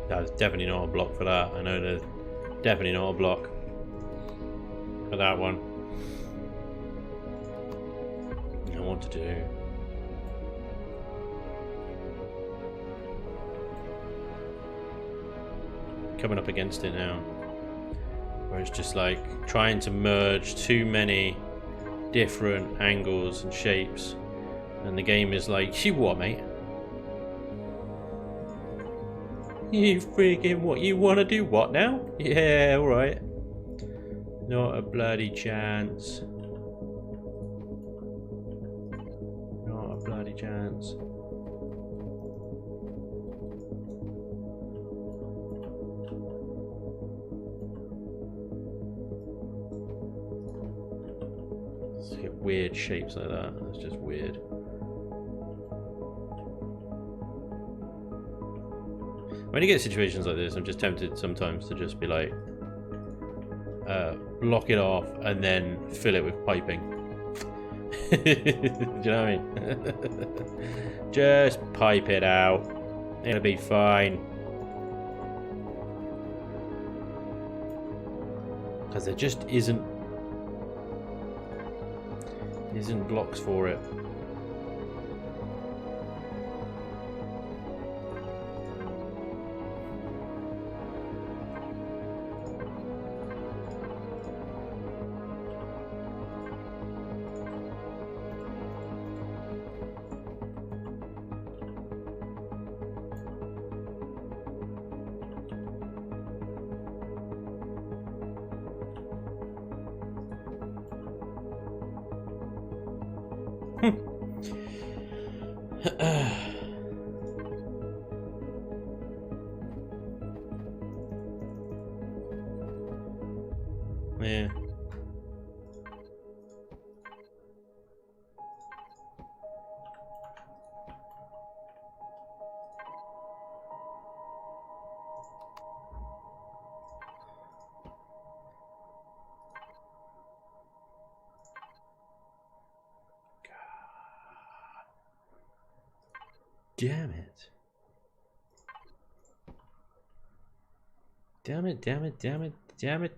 There's definitely not a block for that. I know there's definitely not a block for that one. I know what to do. Coming up against it now, where it's just like trying to merge too many different angles and shapes, and the game is like, you what, mate? You freaking what? You want to do what now? Yeah, alright. Not a bloody chance. bloody chance. Let's get weird shapes like that. That's just weird. When you get situations like this, I'm just tempted sometimes to just be like, block it off and then fill it with piping. Do you know what I mean? Just pipe it out. It'll be fine. Because there just isn't blocks for it. Yeah. Damn it. Damn it, damn it, damn it, damn it.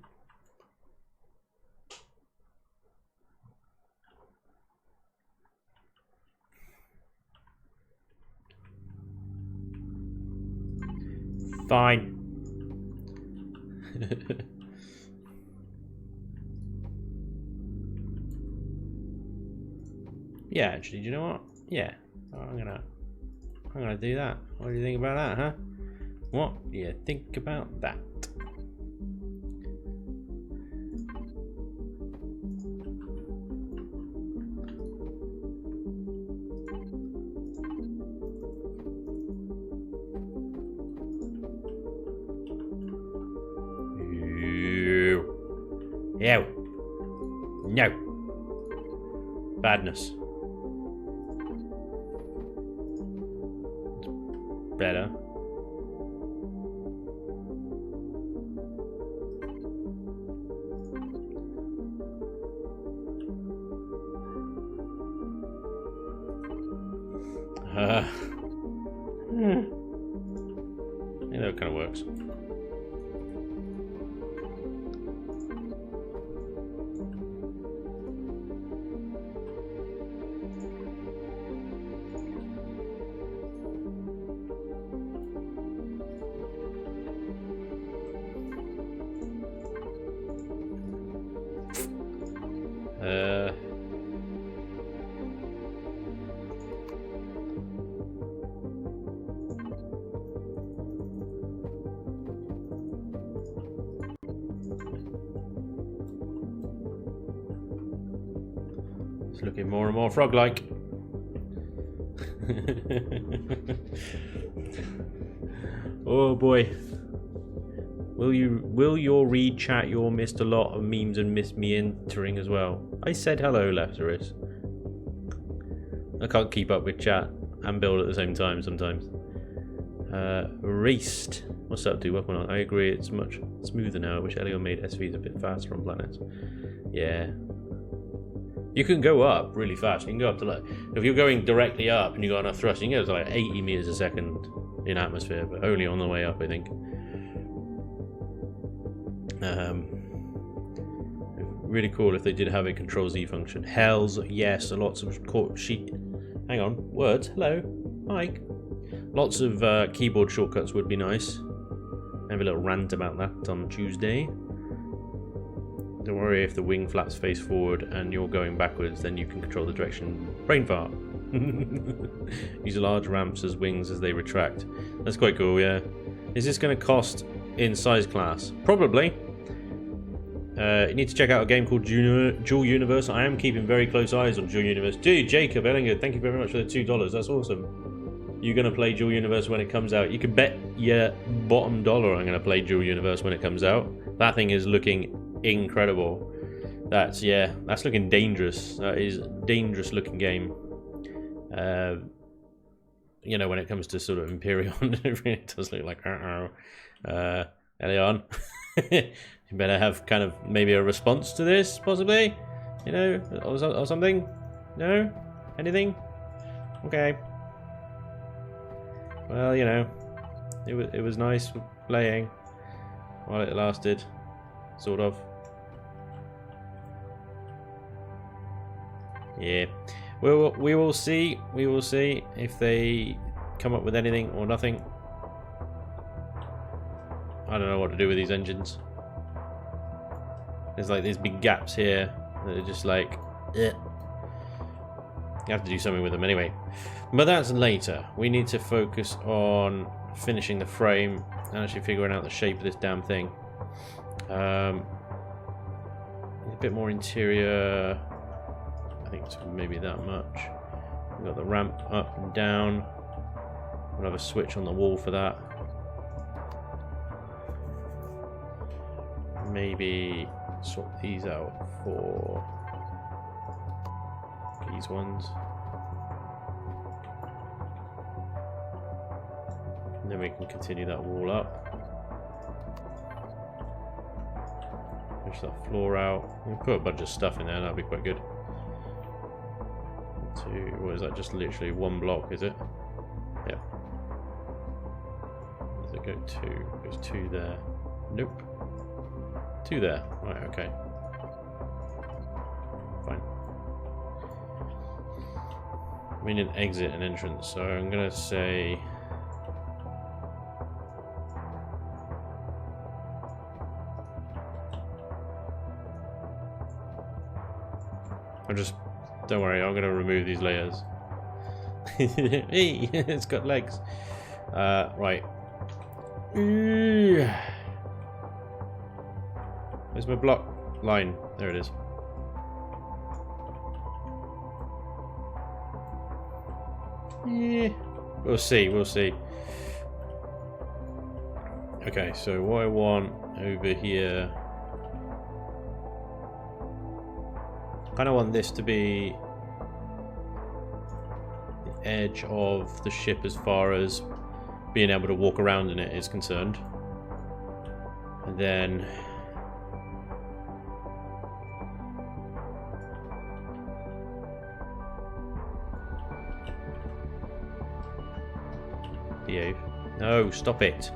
Fine. Yeah, actually, do you know what? Yeah, I'm gonna do that. What do you think about that, huh? What do you think about that? Ew. No. Badness. Better. Yeah, that kind of works. It's looking more and more frog-like. Oh boy. Will your read chat your missed a lot of memes and missed me entering as well? I said hello, Lefteris. I can't keep up with chat and build at the same time sometimes. Raced. What's up, dude? Welcome on. I agree, it's much smoother now. I wish Elio made SVs a bit faster on planets. Yeah. You can go up really fast. You can go up to like, if you're going directly up and you got enough thrust, you can go to like 80 meters a second in atmosphere, but only on the way up, I think. Really cool if they did have a Control Z function. Hells yes, lots of hang on, words. Hello, Mike. Lots of keyboard shortcuts would be nice. I have a little rant about that on Tuesday. Don't worry if the wing flaps face forward and you're going backwards, then you can control the direction. Brain fart. Use large ramps as wings as they retract. That's quite cool, yeah. Is this going to cost in size class? Probably. You need to check out a game called Dual Universe. I am keeping very close eyes on Dual Universe. Dude, Jacob Ellinger, thank you very much for the $2. That's awesome. You're going to play Dual Universe when it comes out. You can bet your bottom dollar I'm going to play Dual Universe when it comes out. That thing is looking incredible. That's looking dangerous. That is a dangerous looking game. You know, when it comes to sort of Imperial, it does look like, Elion. You better have kind of maybe a response to this, possibly, you know, or something. No, anything? Okay. Well, you know, it was nice playing while it lasted, sort of. Yeah, we will see. We will see if they come up with anything or nothing. I don't know what to do with these engines. There's like these big gaps here that are just like, ugh. You have to do something with them anyway. But that's later. We need to focus on finishing the frame and actually figuring out the shape of this damn thing. A bit more interior. I think it's maybe that much. We've got the ramp up and down. We'll have a switch on the wall for that. Maybe swap these out for these ones. And then we can continue that wall up. Push that floor out. We'll put a bunch of stuff in there, that'll be quite good. What is that? Just literally one block, is it? Yeah. Does it go two? It goes two there. Nope. Two there. Right, okay. Fine. We need an exit and entrance, so I'm gonna say don't worry, I'm gonna remove these layers. Hey, it's got legs. Right. Where's my block line? There it is. Yeah. We'll see, we'll see. Okay, so what I want over here, I kind of want this to be the edge of the ship as far as being able to walk around in it is concerned. And then behave. No, stop it.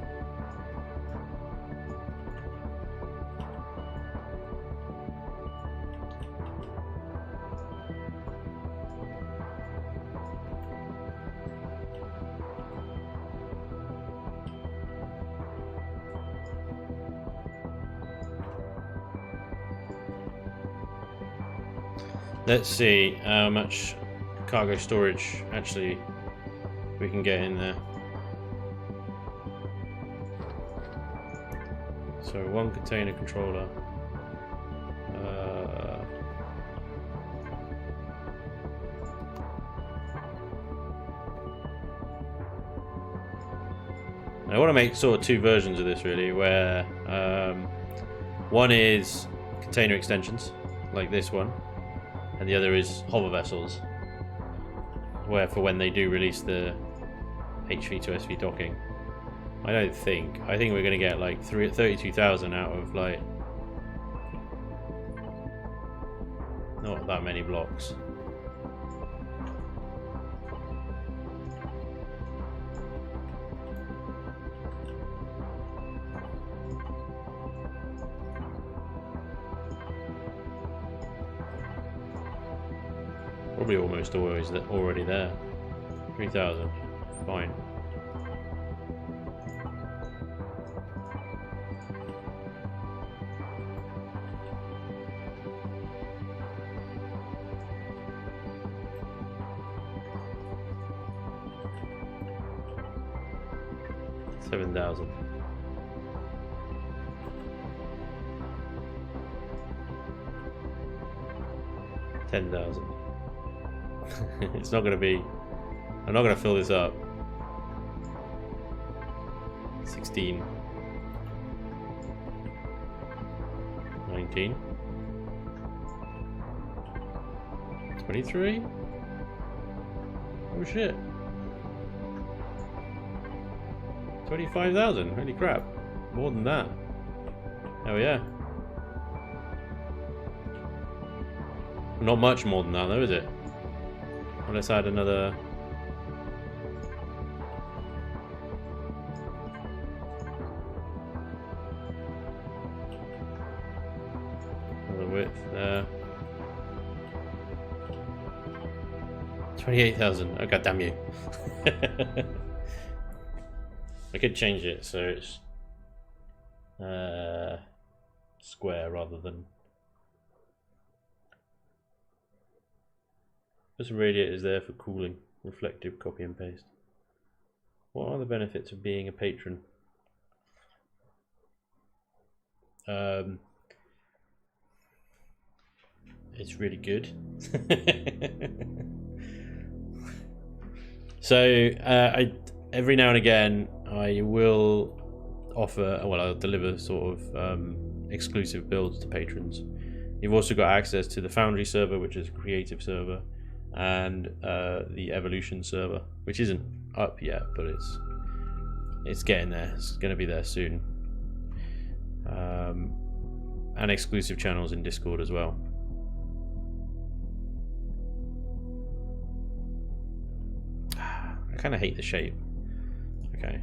Let's see how much cargo storage actually we can get in there. So one container controller. I want to make sort of two versions of this really, where one is container extensions, like this one, and the other is hover vessels, where for when they do release the HV to SV docking. I think we're going to get like 32,000 out of like not that many blocks. Probably almost always already there. 3,000. Fine. $7,000. 10,000. It's not going to be... I'm not going to fill this up. 16. 19. 23? Oh shit. 25,000. Holy crap. More than that. Oh yeah. Not much more than that though, is it? Well, let's add another... another width there. 28,000. Oh god damn you. I could change it so it's square rather than... This radiator is there for cooling, reflective, copy and paste. What are the benefits of being a patron? It's really good. So every now and again I will offer, well, I'll deliver sort of exclusive builds to patrons. You've also got access to the Foundry server, which is a creative server, and the Evolution server, which isn't up yet, but it's getting there. It's going to be there soon. And exclusive channels in Discord as well. I kind of hate the shape. Okay.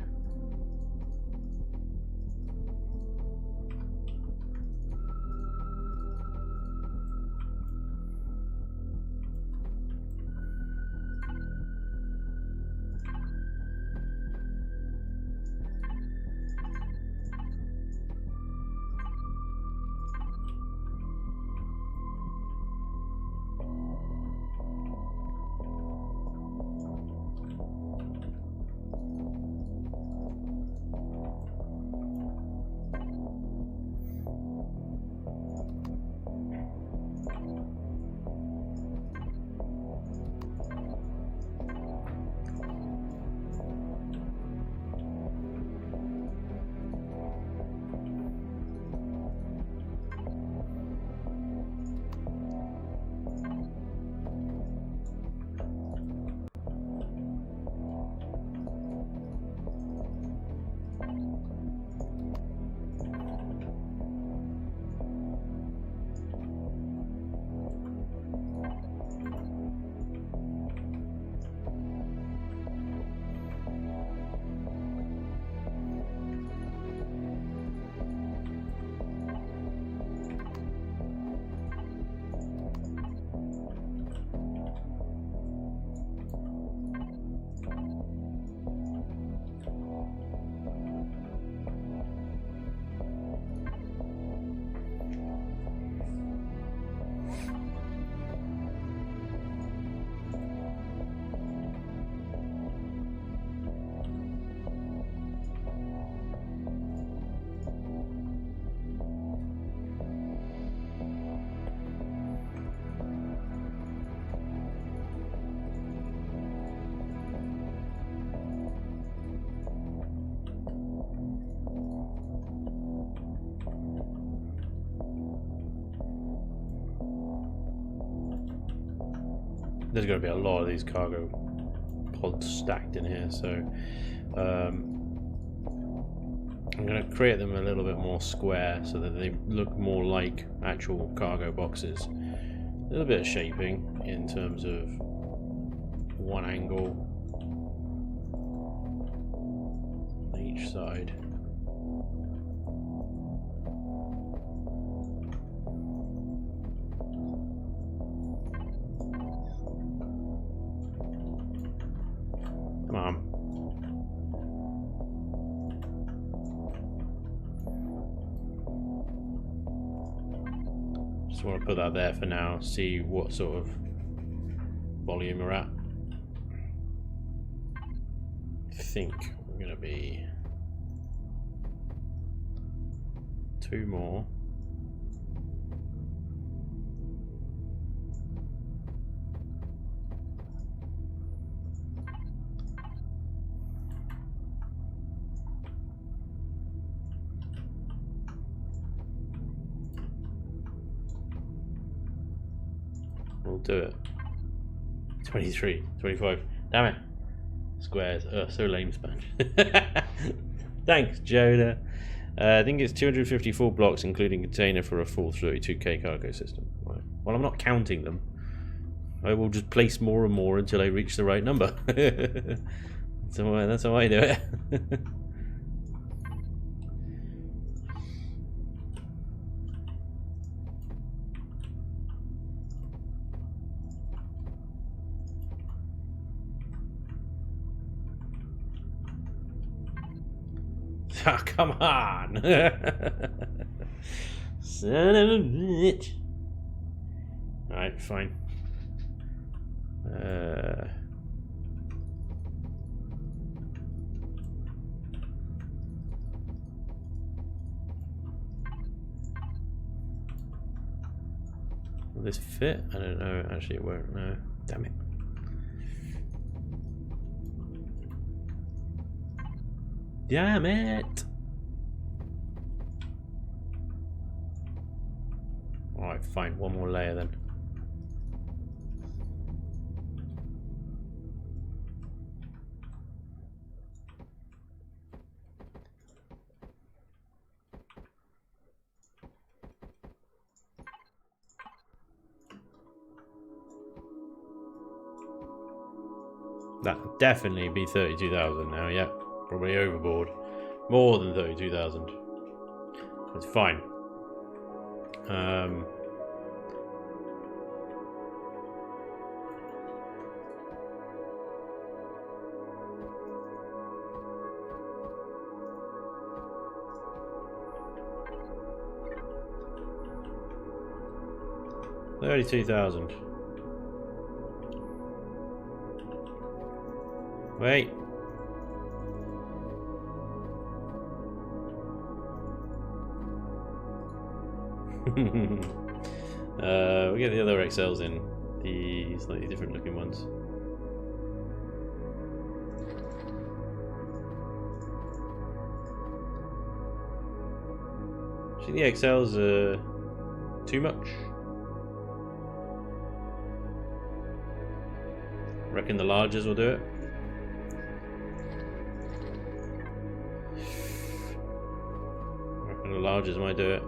There's going to be a lot of these cargo pods stacked in here, so I'm going to create them a little bit more square so that they look more like actual cargo boxes. A little bit of shaping in terms of one angle on each side. Come on. Just want to put that there for now, see what sort of volume we're at. I think we're going to be 2 more. We'll do it. 23, 25. Damn it. Squares. So lame, Spanj. Thanks, Jonah. I think it's 254 blocks, including container for a full 32k cargo system. Right. Well, I'm not counting them. I will just place more and more until I reach the right number. That's how I do it. Oh, come on! Son of a bitch. Alright, fine. Will this fit? I don't know. Actually, it won't. No. Damn it. Damn it! Alright, fine. One more layer then. That'll definitely be 32,000 now, yeah. Probably overboard. More than 32,000. That's fine. $32,000. Wait. We get the other XLs in, the slightly different looking ones. Actually, the XLs are too much. Reckon the larges will do it. Reckon the larges might do it.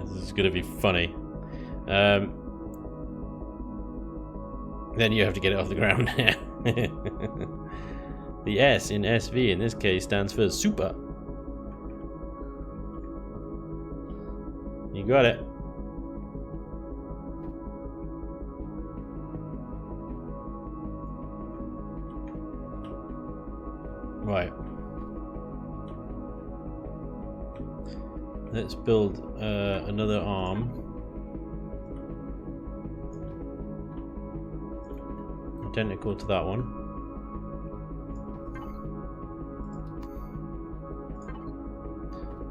This is gonna be funny. Then you have to get it off the ground. The S in SV in this case stands for super. You got it. Right. Let's build another arm. Identical to that one.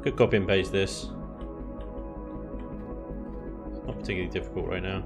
Could copy and paste this. It's not particularly difficult right now.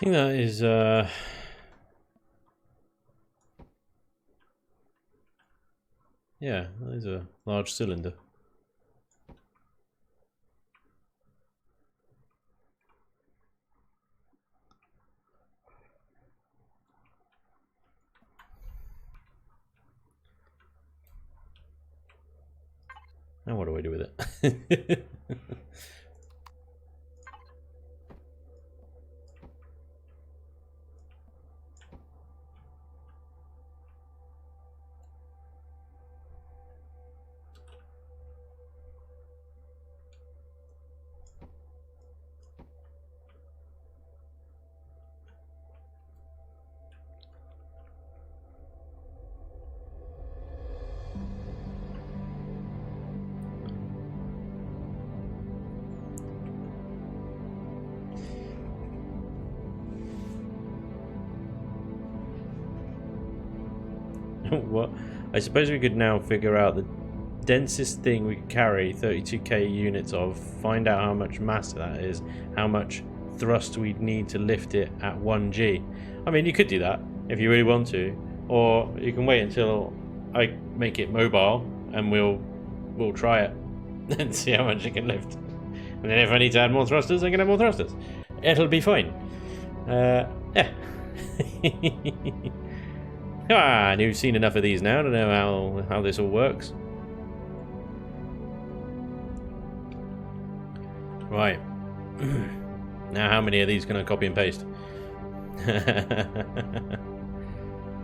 I think that is yeah, that is a large cylinder. Now what do I do with it? What? I suppose we could now figure out the densest thing we could carry 32k units of, find out how much mass that is, how much thrust we'd need to lift it at 1g. I mean, you could do that if you really want to, or you can wait until I make it mobile and we'll try it and see how much it can lift. And then if I need to add more thrusters, I can add more thrusters. It'll be fine. Yeah. And you've seen enough of these now to know how this all works. Right. Now how many of these can I copy and paste?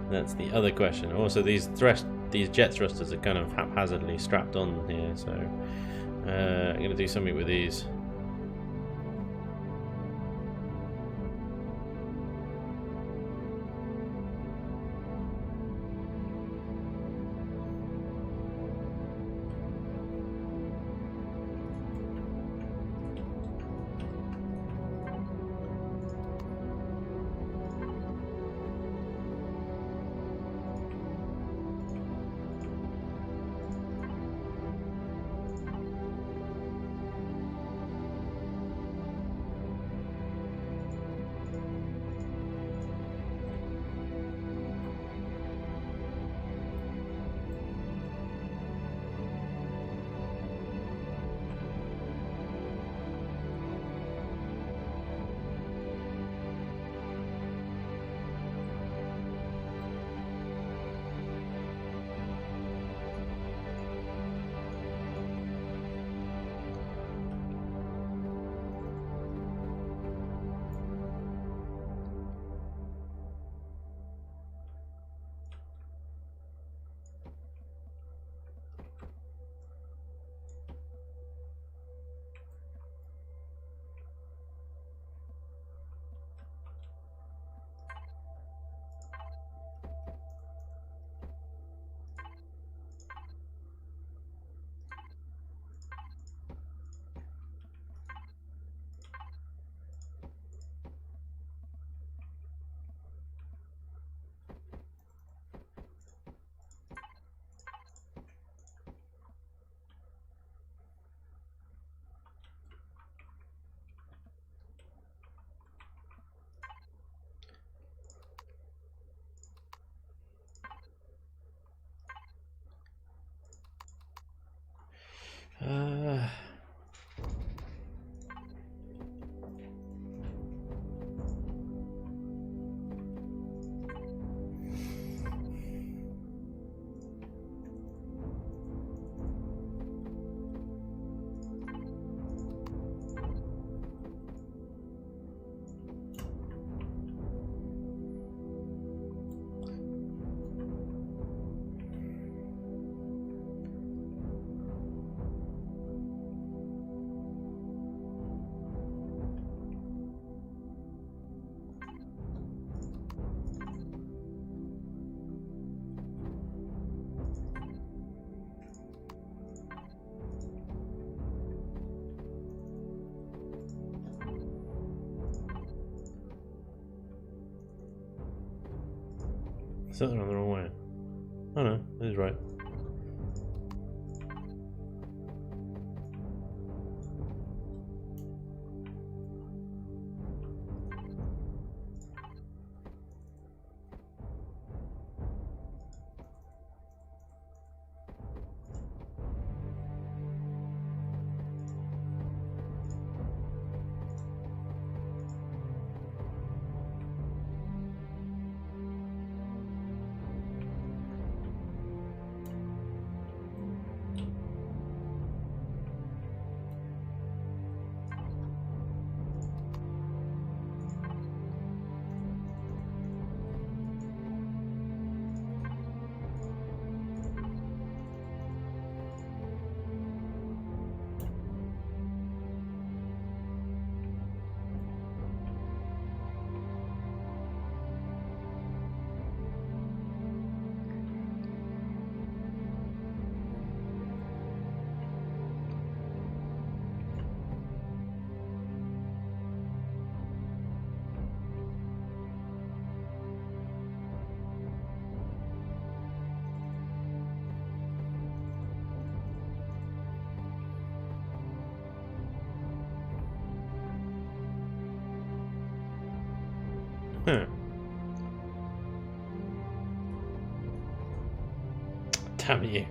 That's the other question. Also, these jet thrusters are kind of haphazardly strapped on here, so I'm going to do something with these. Something on the wrong way. Oh no, that is right. Huh. Damn you.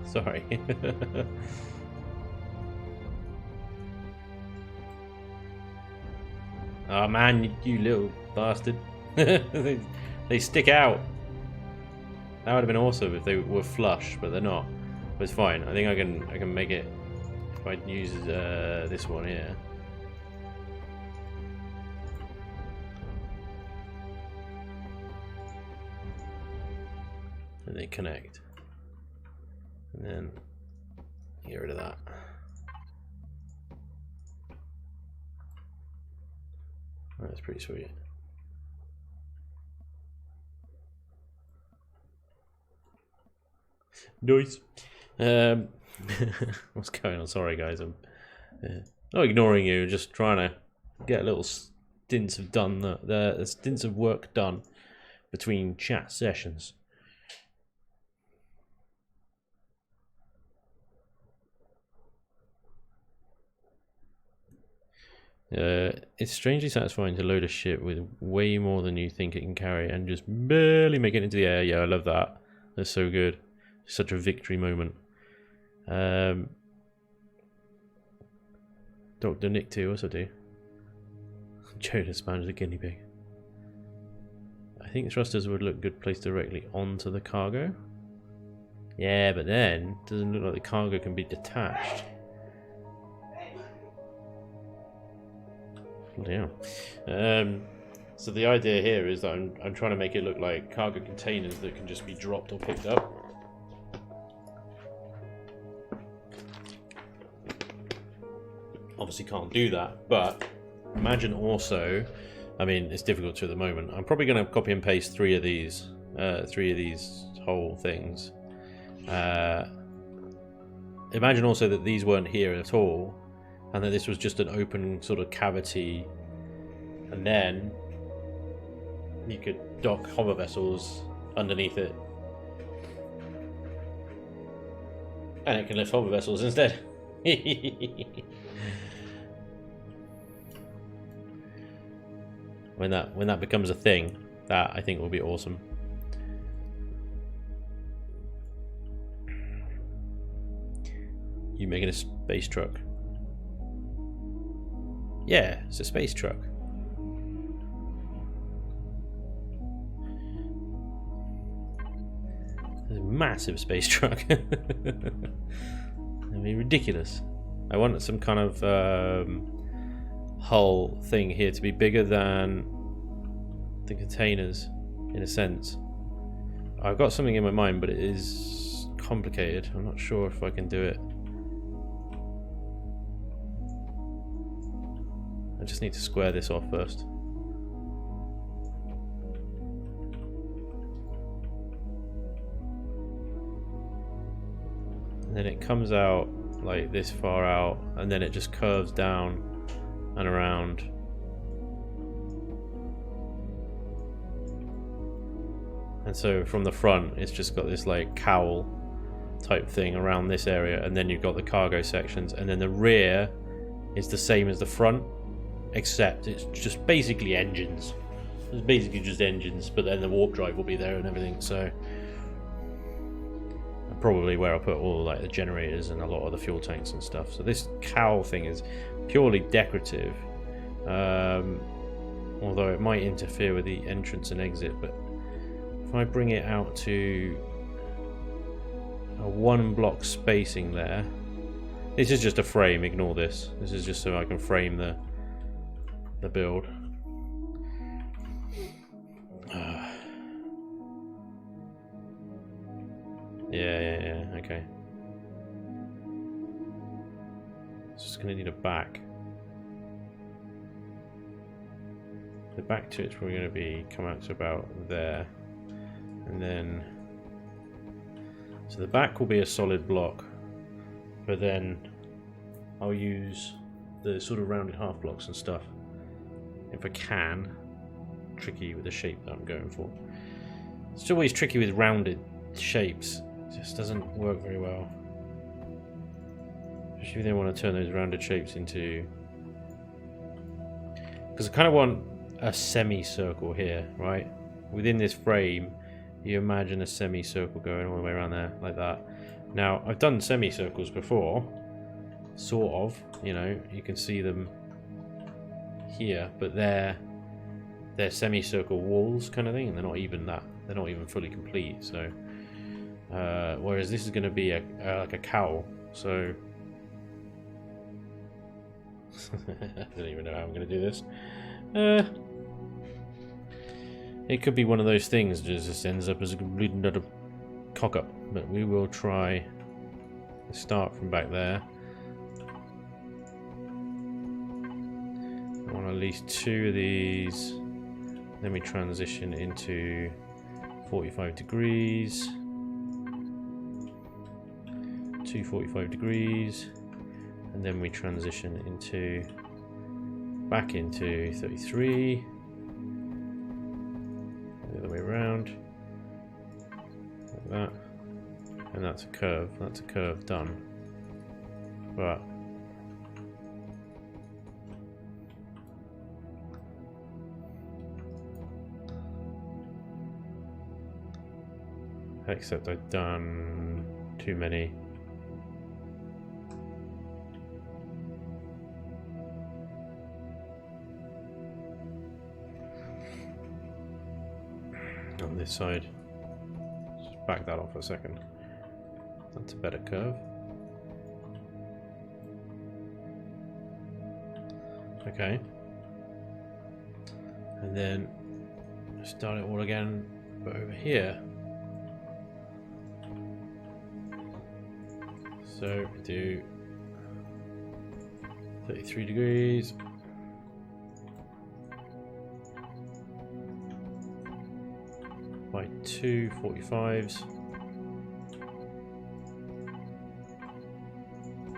Sorry. Oh man, you little bastard. They stick out. That would have been awesome if they were flush, but they're not. But it's fine. I think I can make it if I use this one here. And they connect. And then get rid of that. That's pretty sweet. Nice. What's going on? Sorry, guys. I'm not ignoring you. Just trying to get little stints of the stints of work done between chat sessions. It's strangely satisfying to load a ship with way more than you think it can carry and just barely make it into the air. Yeah, I love that. That's so good. Such a victory moment. Dr. Nick too, also do. Jonas Spanj the guinea pig. I think thrusters would look good placed directly onto the cargo. Yeah, but then it doesn't look like the cargo can be detached. Yeah. So the idea here is that I'm trying to make it look like cargo containers that can just be dropped or picked up. Obviously can't do that, but imagine also, I mean it's difficult to at the moment. I'm probably going to copy and paste three of these whole things. Imagine also that these weren't here at all, and that this was just an open sort of cavity, and then you could dock hover vessels underneath it, and it can lift hover vessels instead. When that becomes a thing, that I think will be awesome. You making a space truck? Yeah, it's a space truck. It's a massive space truck. I mean, ridiculous. I want some kind of hull thing here to be bigger than the containers, in a sense. I've got something in my mind, but it is complicated. I'm not sure if I can do it. I just need to square this off first. And then it comes out like this far out, and then it just curves down and around. And so from the front, it's just got this like cowl type thing around this area, and then you've got the cargo sections, and then the rear is the same as the front, except it's just basically engines. It's basically just engines, but then the warp drive will be there and everything. So probably where I put all like the generators and a lot of the fuel tanks and stuff. So this cowl thing is purely decorative, although it might interfere with the entrance and exit. But if I bring it out to a 1 block spacing there, this is just a frame, ignore this. This is just so I can frame the build. Yeah, okay. It's just gonna need a back. The back to it's probably gonna be come out to about there. And then so the back will be a solid block, but then I'll use the sort of rounded half blocks and stuff if I can. Tricky with the shape that I'm going for. It's always tricky with rounded shapes. It just doesn't work very well. Especially if they want to turn those rounded shapes into... Because I kind of want a semicircle here, right? Within this frame, you imagine a semicircle going all the way around there, like that. Now, I've done semicircles before, sort of, you know, you can see them here, but they're semicircle walls kind of thing, and they're not even that. They're not even fully complete, so... whereas this is going to be like a cowl, so... I don't even know how I'm going to do this. It could be one of those things that just ends up as a complete and utter cock-up, but we will try to start from back there. I want at least 2 of these, then we transition into 45 degrees, 2 45 degrees, and then we transition into back into 33, the other way around, like that, and that's a curve done. But except I've done too many. On this side, just back that off a second. That's a better curve. Okay, and then start it all again, but over here. So do 33 degrees. By 2 45s,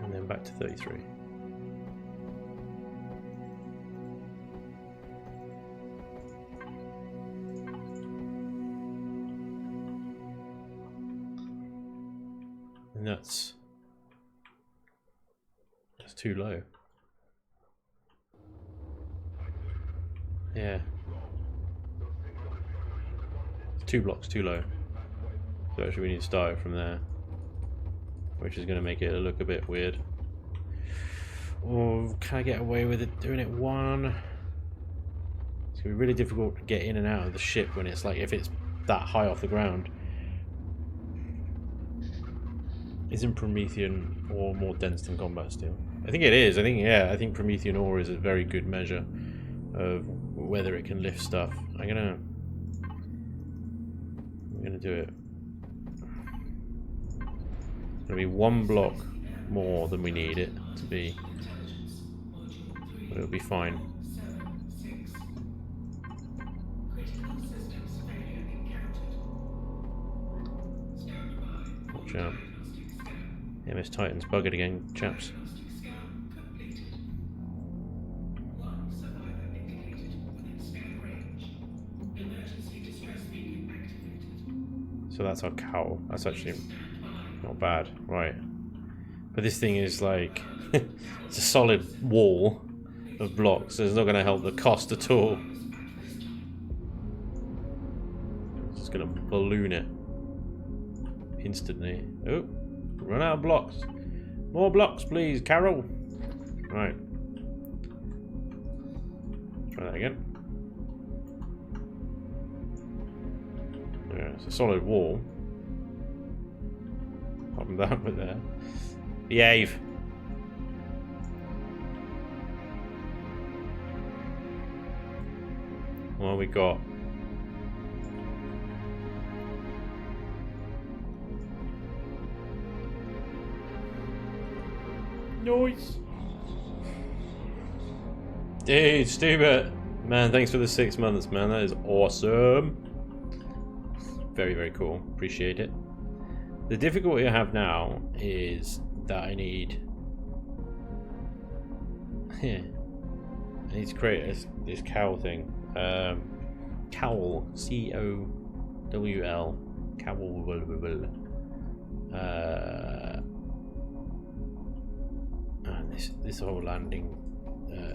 and then back to 33. And that's too low. Yeah. 2 blocks too low, so actually we need to start it from there, which is going to make it look a bit weird. Or can I get away with it doing it 1? It's going to be really difficult to get in and out of the ship when it's like, if it's that high off the ground. Isn't Promethean ore more dense than combat steel? I think it is. I think Promethean ore is a very good measure of whether it can lift stuff. I'm gonna do it. It's gonna be 1 block more than we need it to be, but it'll be fine. Watch out. MS Titan's buggered again, chaps. So that's our cowl. That's actually not bad, right? But this thing is like, it's a solid wall of blocks, so it's not going to help the cost at all. It's just going to balloon it instantly. Oh, run out of blocks. More blocks, please, Carol. Right. Try that again. Yeah, it's a solid wall. Apart from that one there. Behave. What have we got? Noise. Dude, Stuart. Man, thanks for the 6 months, man. That is awesome. Very, very cool. Appreciate it. The difficulty I have now is that I need... I need to create this cowl thing. Cowl. C-O-W-L. Cowl. This whole landing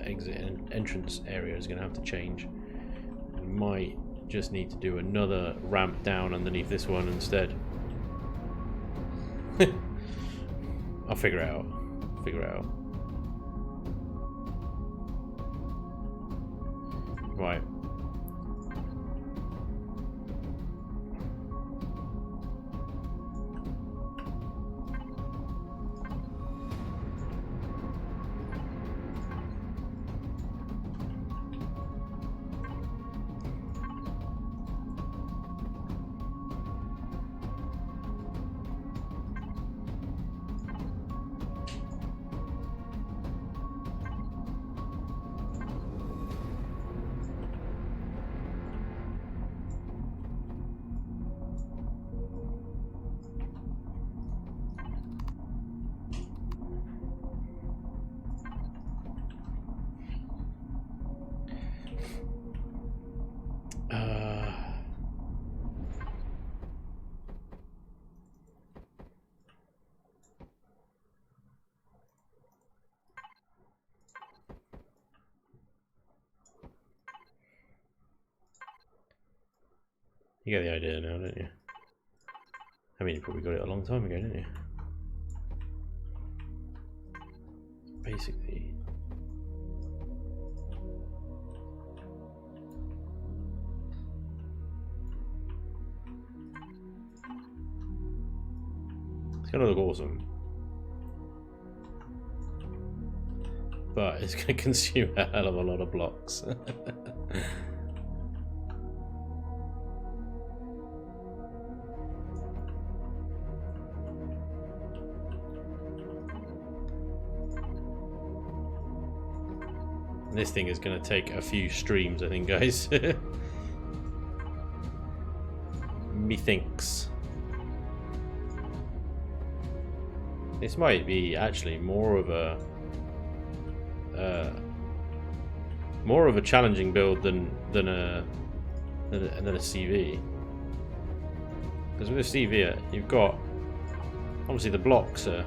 exit and entrance area is going to have to change. We might just need to do another ramp down underneath this one instead. I'll figure it out. Right. You get the idea now, don't you? I mean, you probably got it a long time ago, didn't you? Basically. It's gonna look awesome. But it's gonna consume a hell of a lot of blocks. This thing is going to take a few streams, I think, guys. Methinks. This might be actually more of a challenging build than a CV. Because with a CV, you've got obviously the blocks are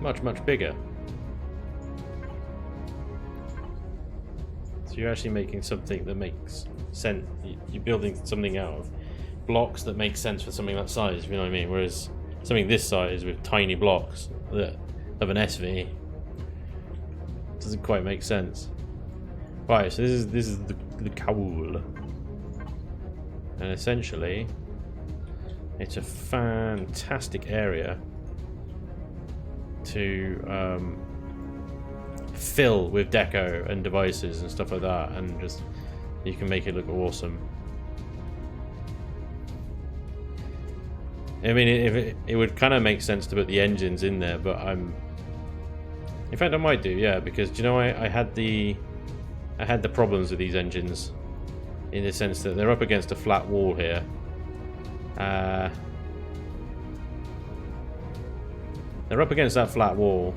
much bigger. You're actually making something that makes sense. You're building something out of blocks that make sense for something that size, you know what I mean? Whereas something this size with tiny blocks of an SV doesn't quite make sense. Right, so this is the cowl, and essentially it's a fantastic area to fill with deco and devices and stuff like that, and just you can make it look awesome. I mean, it would kind of make sense to put the engines in there, but in fact I might do, yeah, because do you know I had the problems with these engines in the sense that they're up against a flat wall here. They're up against that flat wall.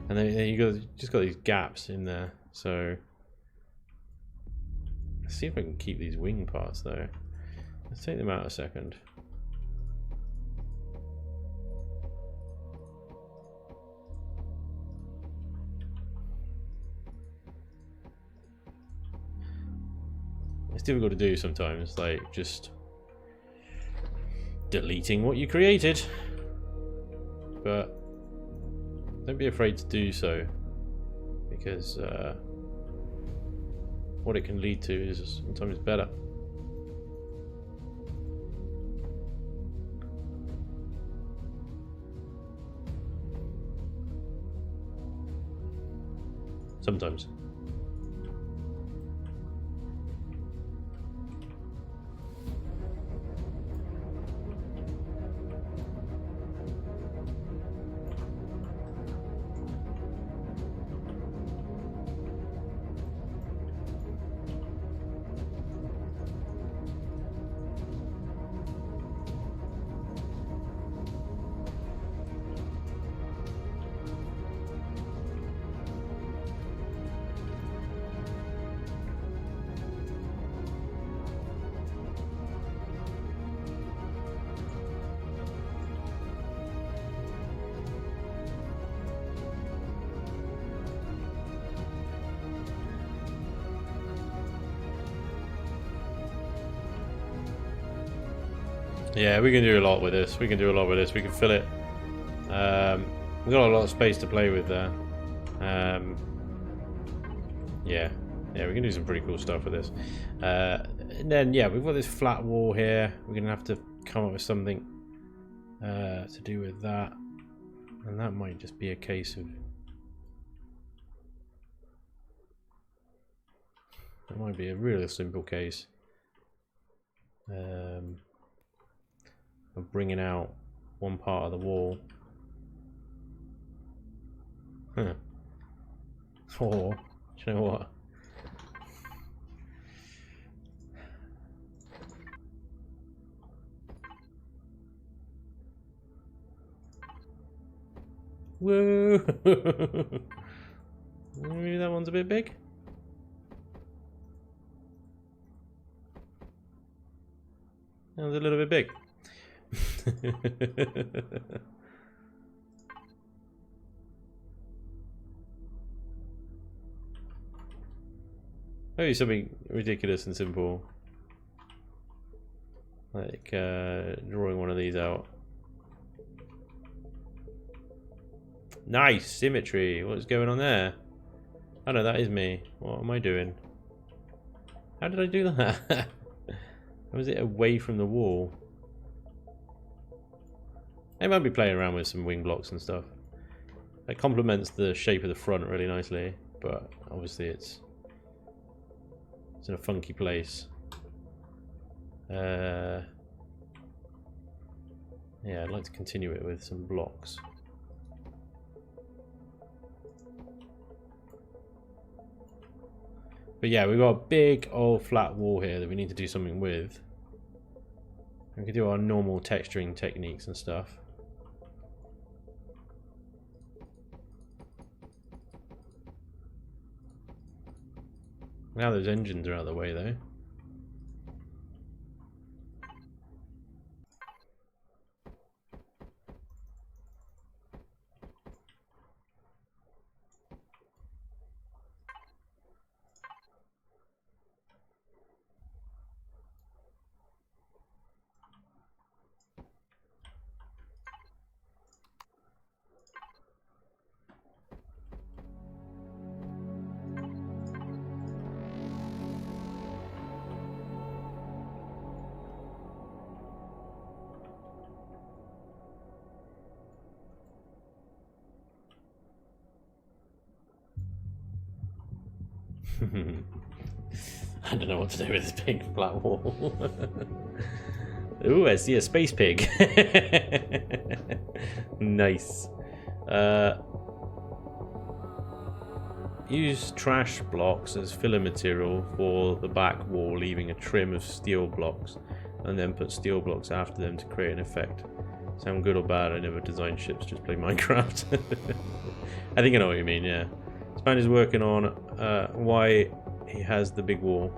And then you just got these gaps in there, so let's see if I can keep these wing parts though. Let's take them out a second. It's difficult to do sometimes, like just deleting what you created, but don't be afraid to do so, because what it can lead to is sometimes better. Sometimes. Yeah, we can do a lot with this. We can do a lot with this. We can fill it. We've got a lot of space to play with there. Yeah, we can do some pretty cool stuff with this. And then, yeah, we've got this flat wall here. We're going to have to come up with something to do with that. And that might just be a case of... That might be a really simple case of bringing out one part of the wall. Huh. Or, do you know what? Whoa! Maybe that one's a bit big. That was a little bit big. Maybe something ridiculous and simple, like drawing one of these out. Nice symmetry. What's going on there? Oh no, that is me. What am I doing? How did I do that? How was it away from the wall? I might be playing around with some wing blocks and stuff. It complements the shape of the front really nicely, but obviously it's in a funky place. Yeah, I'd like to continue it with some blocks. But yeah, we've got a big old flat wall here that we need to do something with. We can do our normal texturing techniques and stuff. Now those engines are out of the way though. I don't know what to do with this big flat wall. Ooh, I see a space pig. Nice. Use trash blocks as filler material for the back wall, leaving a trim of steel blocks, and then put steel blocks after them to create an effect. Sound good or bad? I never designed ships, just play Minecraft. I think I know what you mean, yeah. Spanj is working on why he has the big wall.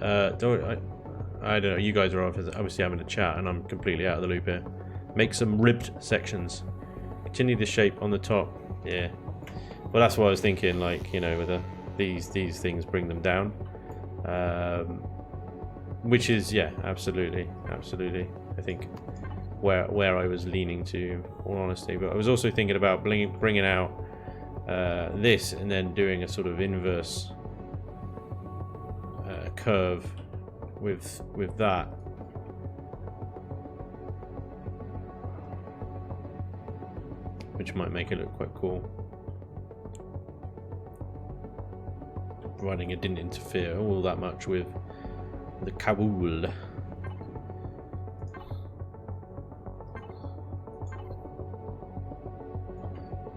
I don't know, you guys are obviously having a chat and I'm completely out of the loop here. Make some ribbed sections. Continue the shape on the top. Yeah. Well, that's what I was thinking, like, you know, with these things, bring them down. Which is, yeah, absolutely. I think where I was leaning to, in all honesty. But I was also thinking about bringing out this and then doing a sort of inverse curve with that. Which might make it look quite cool. Providing it didn't interfere all that much with the cowl.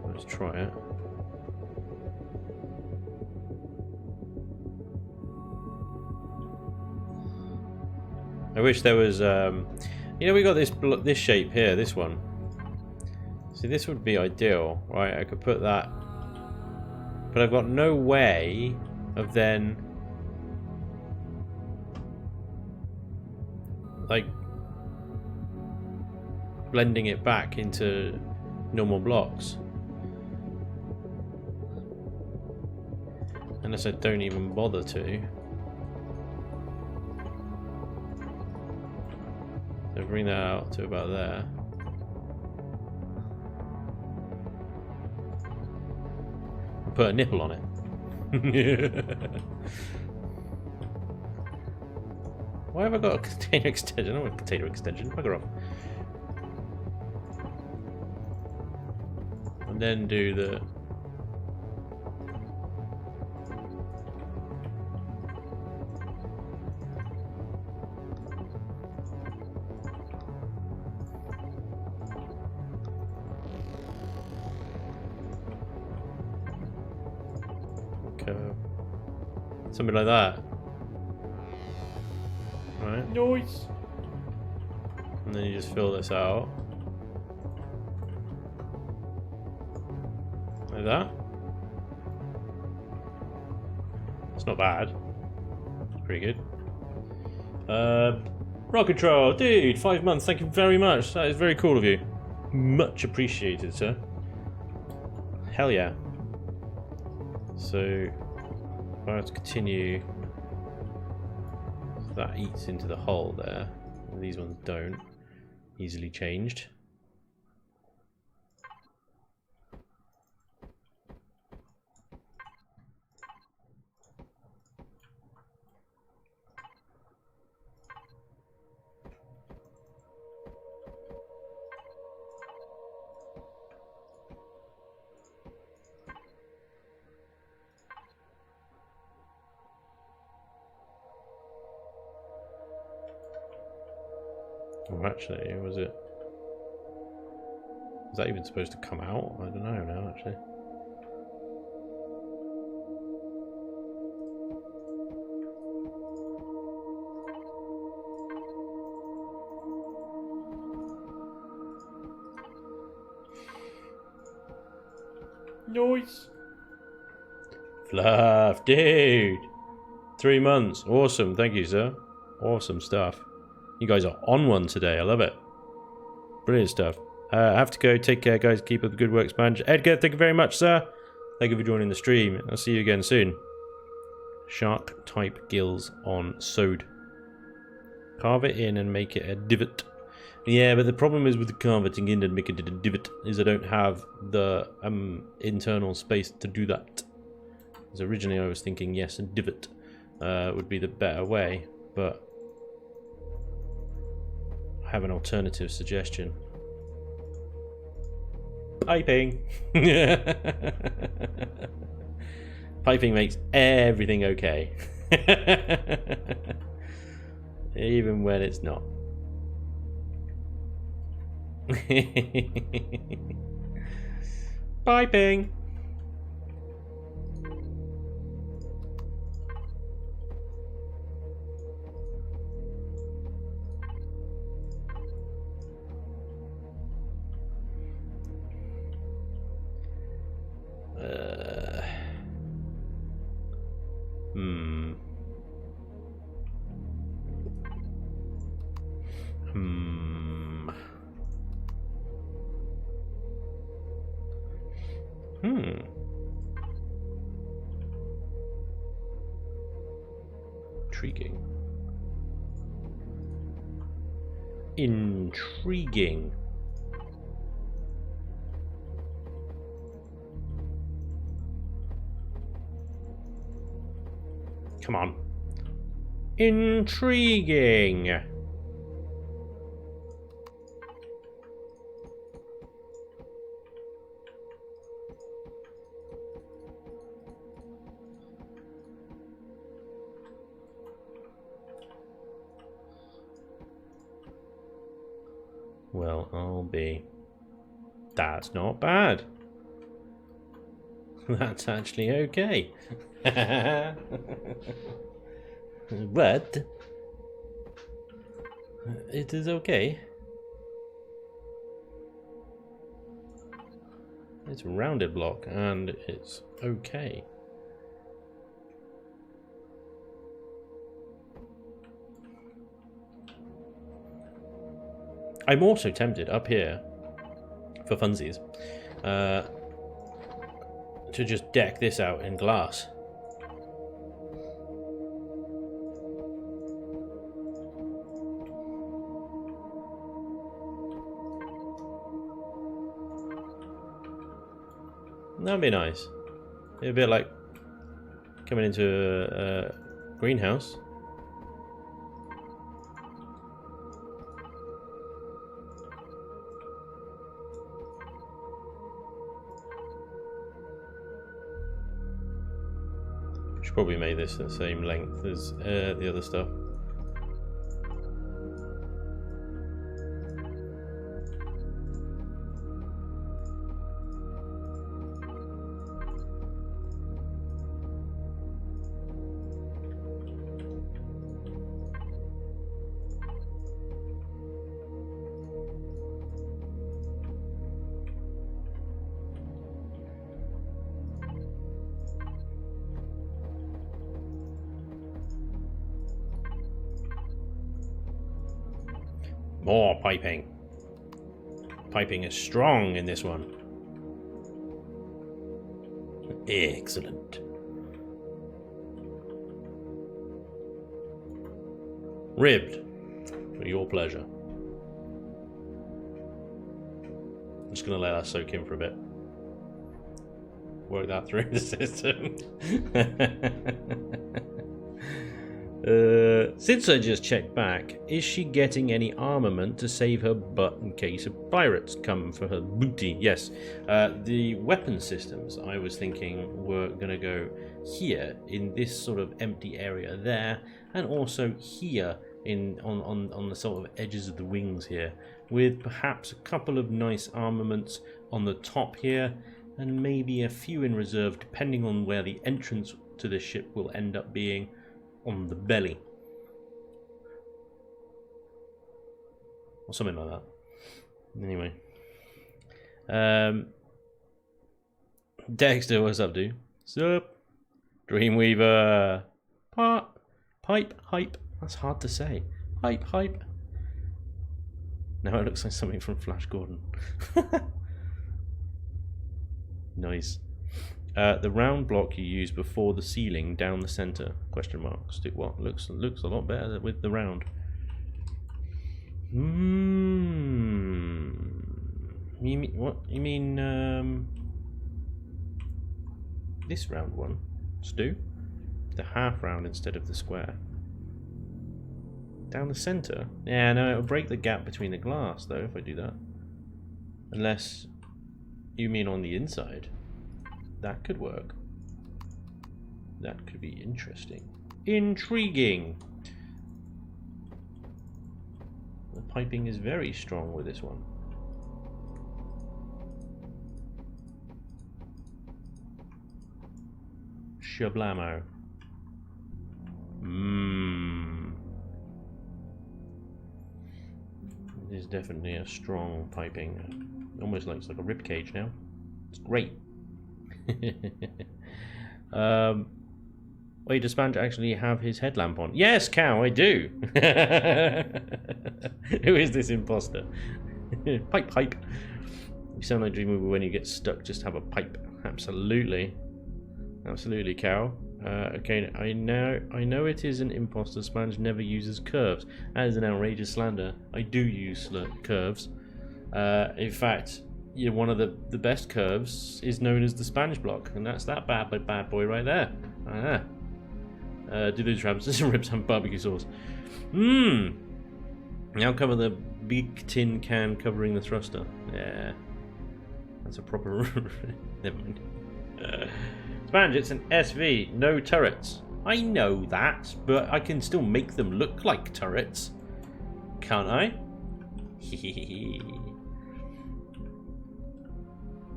Let's try it. I wish there was, you know, we got this shape here, this one. See, this would be ideal, right? I could put that, but I've got no way of then, like, blending it back into normal blocks. Unless I don't even bother to. So bring that out to about there. Put a nipple on it. Why have I got a container extension? I don't want a container extension. Bugger off. And then do the... something like that. Right. Nice. And then you just fill this out. Like that. It's not bad. It's pretty good. Rock Control, dude, 5 months, thank you very much. That is very cool of you. Much appreciated, sir. Hell yeah. So if I have to continue, that eats into the hole there. These ones don't. Easily changed. Oh, actually, was it? Was that even supposed to come out? I don't know now, actually. Nice. Fluff, dude. 3 months. Awesome. Thank you, sir. Awesome stuff. You guys are on one today. I love it. Brilliant stuff. I have to go. Take care, guys. Keep up the good work, Spanj. Edgar, thank you very much, sir. Thank you for joining the stream. I'll see you again soon. Shark-type gills on sewed. Carve it in and make it a divot. Yeah, but the problem is with the carveting in and making it a divot is I don't have the internal space to do that. Because originally I was thinking, yes, a divot would be the better way, but I have an alternative suggestion. Piping! Piping makes everything okay. Even when it's not. Piping! Intriguing. Come on. Intriguing. Well, I'll be. That's not bad. That's actually okay. But it is okay. It's a rounded block and it's okay. I'm also tempted up here, for funsies, to just deck this out in glass. That'd be nice. It'd be a bit like coming into a greenhouse. Should probably make this the same length as the other stuff. More piping. Piping is strong in this one. Excellent. Ribbed. For your pleasure. I'm just going to let that soak in for a bit. Work that through the system. Since I just checked back, is she getting any armament to save her butt in case of pirates come for her booty? Yes. The weapon systems, I was thinking, were going to go here in this sort of empty area there, and also here on the sort of edges of the wings here, with perhaps a couple of nice armaments on the top here, and maybe a few in reserve, depending on where the entrance to the ship will end up being. On the belly. Or something like that. Anyway. Dexter, what's up, dude? Sup? Dreamweaver. Pipe, hype. That's hard to say. Pipe, hype. Now it looks like something from Flash Gordon. Nice. The round block you use before the ceiling down the center? Question mark. Stick what? Looks a lot better with the round. You mean what? You mean this round one? Stu? The half round instead of the square. Down the center? Yeah, no, it'll break the gap between the glass though if I do that. Unless you mean on the inside. That could work. That could be interesting. Intriguing! The piping is very strong with this one. Shablamo. It is definitely a strong piping. Almost looks like a rib cage now. It's great. Wait, does Spanj actually have his headlamp on? Yes, Cow, I do. Who is this imposter? Pipe. You sound like Dreamweaver when you get stuck. Just have a pipe. Absolutely, Cow. Okay, I know it is an imposter. Spanj never uses curves. That is an outrageous slander. I do use curves. In fact. Yeah, one of the best curves is known as the Spanj block, and that's that bad boy right there. Do those ribs have barbecue sauce? Now cover the big tin can covering the thruster. Yeah, that's a proper. Never mind. Spanj, it's an SV, no turrets. I know that, but I can still make them look like turrets, can't I?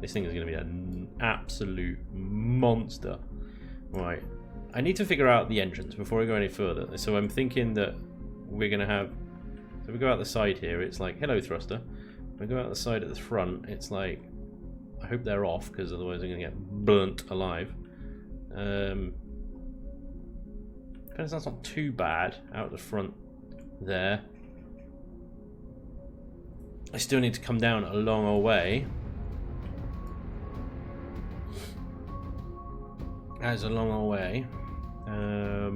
This thing is going to be an absolute monster. Right. I need to figure out the entrance before I go any further. So I'm thinking that we're going to have... So if we go out the side here, it's like, hello, thruster. If we go out the side at the front, it's like... I hope they're off, because otherwise I'm going to get burnt alive. That's not too bad out the front there. I still need to come down a long way. That is a long way, but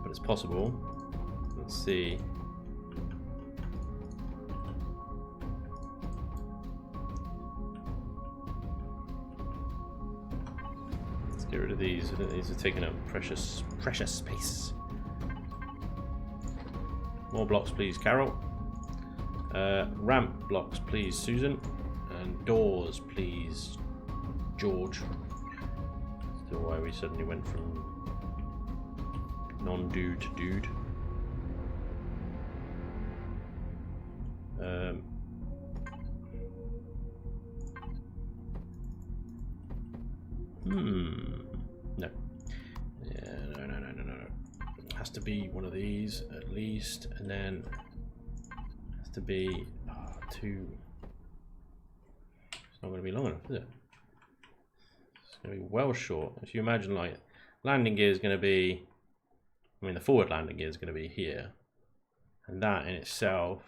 it's possible. Let's see. get rid of these. These are taking up precious space. More blocks, please, Carol. Ramp blocks, please, Susan. And doors, please, George. Still why we suddenly went from non-dude to dude. No. Yeah, no. It has to be one of these at least, and then it has to be two. It's not going to be long enough, is it? It's going to be well short. If you imagine, like, landing gear is going to be, I mean, the forward landing gear is going to be here, and that in itself,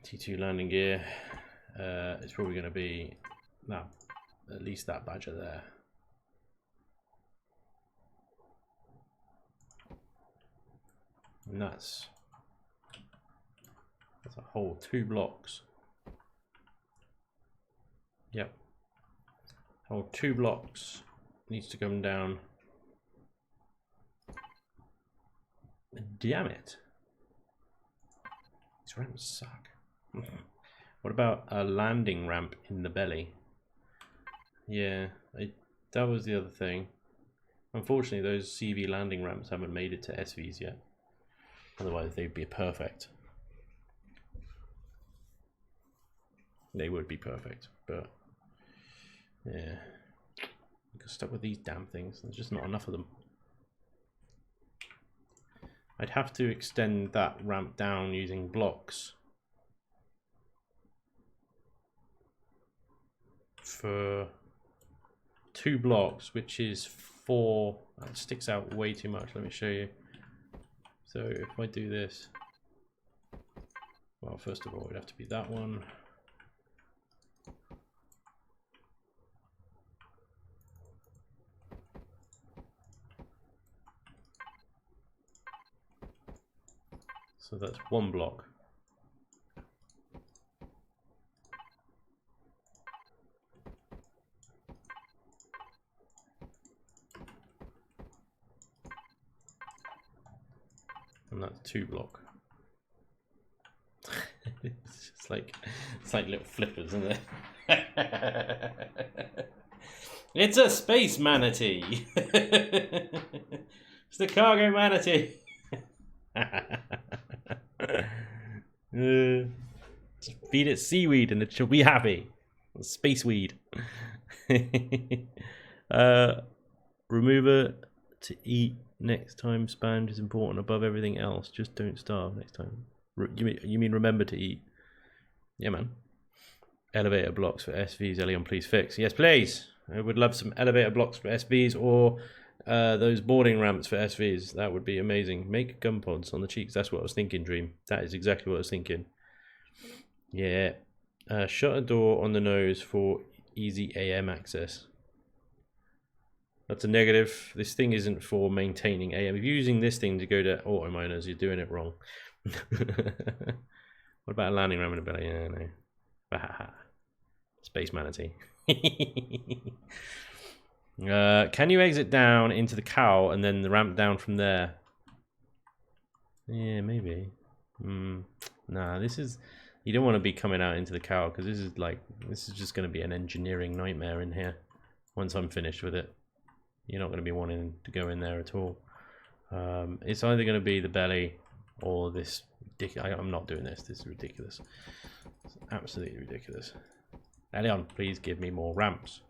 T2 landing gear, it's probably going to be that, at least that badger there. And that's a whole 2 blocks. Yep. Whole 2 blocks needs to come down. Damn it. These ramps suck. What about a landing ramp in the belly? Yeah, that was the other thing. Unfortunately, those CV landing ramps haven't made it to SVs yet. Otherwise, they'd be perfect. They would be perfect, but yeah, I got stuck with these damn things. There's just not enough of them. I'd have to extend that ramp down using blocks for 2 blocks, which is 4. That sticks out way too much. Let me show you. So if I do this, well, first of all, it'd have to be that one. So that's 1 block. And that's 2 block. it's like little flippers, isn't it? It's a space manatee. It's the cargo manatee. Just feed it seaweed and it shall be happy. Space weed. Remover to eat next time. Spanj is important above everything else. Just don't starve next time. You mean remember to eat? Yeah, man. Elevator blocks for SVs. Elion, please fix. Yes, please. I would love some elevator blocks for SVs, or those boarding ramps for SVs. That would be amazing. Make gun pods on the cheeks. That's what I was thinking, Dream. That is exactly what I was thinking. Yeah. Shut a door on the nose for easy AM access. That's a negative. This thing isn't for maintaining AM. If you're using this thing to go to auto miners, you're doing it wrong. What about a landing ram in the belly? Yeah, no. Space manatee. Can you exit down into the cowl and then the ramp down from there? Yeah, maybe. Nah, this is... You don't want to be coming out into the cowl, because this is just going to be an engineering nightmare in here once I'm finished with it. You're not going to be wanting to go in there at all. It's either going to be the belly or this. I'm not doing this. This is ridiculous. It's absolutely ridiculous. Elion, please give me more ramps.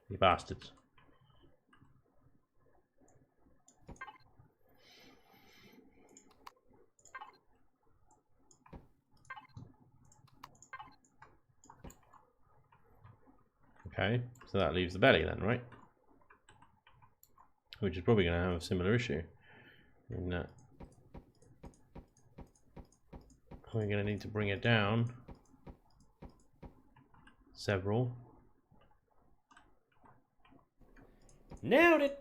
You bastards. Okay, so that leaves the belly then, right? Which is probably going to have a similar issue. In that we're going to need to bring it down several. Nailed it!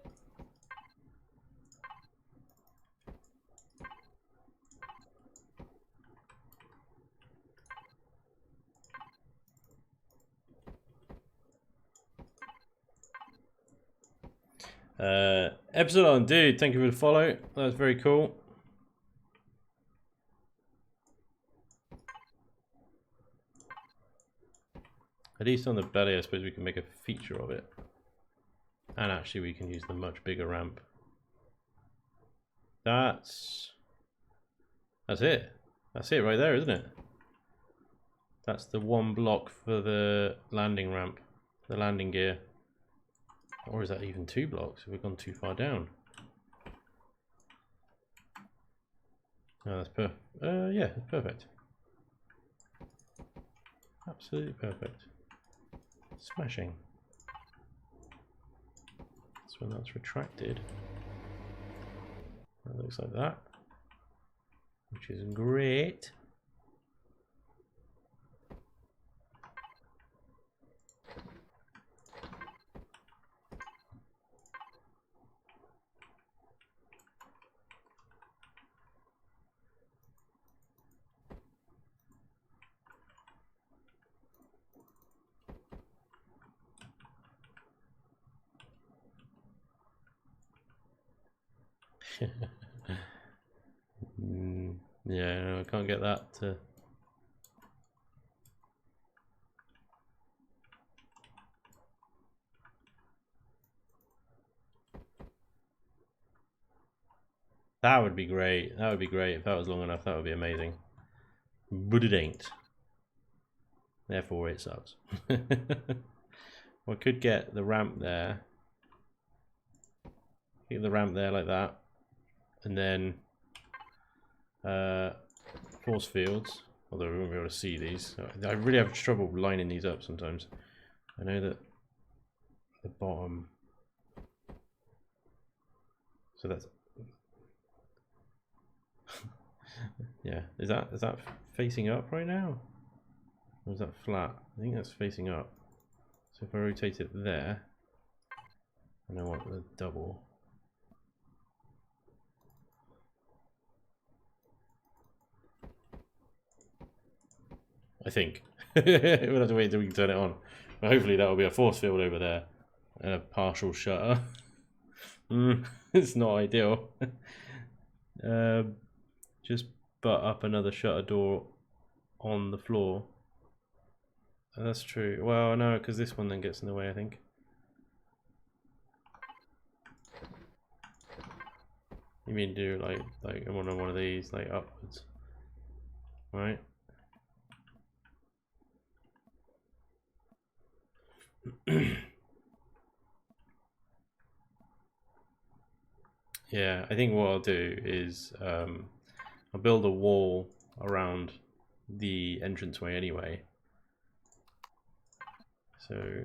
Epsilon, dude, thank you for the follow. That was very cool. At least on the belly, I suppose we can make a feature of it. And actually, we can use the much bigger ramp. That's it. That's it right there, isn't it? That's the one block for the landing ramp, the landing gear. Or is that even 2 blocks? Have we gone too far down? No, that's perfect. Yeah, that's perfect. Absolutely perfect. Smashing. So when that's retracted, that looks like that, which is great. Yeah, no, I can't get that to... That would be great. That would be great if that was long enough. That would be amazing. But it ain't. Therefore, it sucks. I could get the ramp there. Get the ramp there like that. And then force fields. Although we won't be able to see these. I really have trouble lining these up sometimes. I know that the bottom... So that's... Yeah, is that facing up right now? Or is that flat? I think that's facing up. So if I rotate it there, and I want the double. I think. We'll have to wait until we can turn it on. But hopefully that will be a force field over there. And a partial shutter. It's not ideal. Just butt up another shutter door on the floor. That's true. Well, no, because this one then gets in the way, I think. You mean do like one of these, like upwards, right? Yeah, I think what I'll do is I'll build a wall around the entranceway anyway. So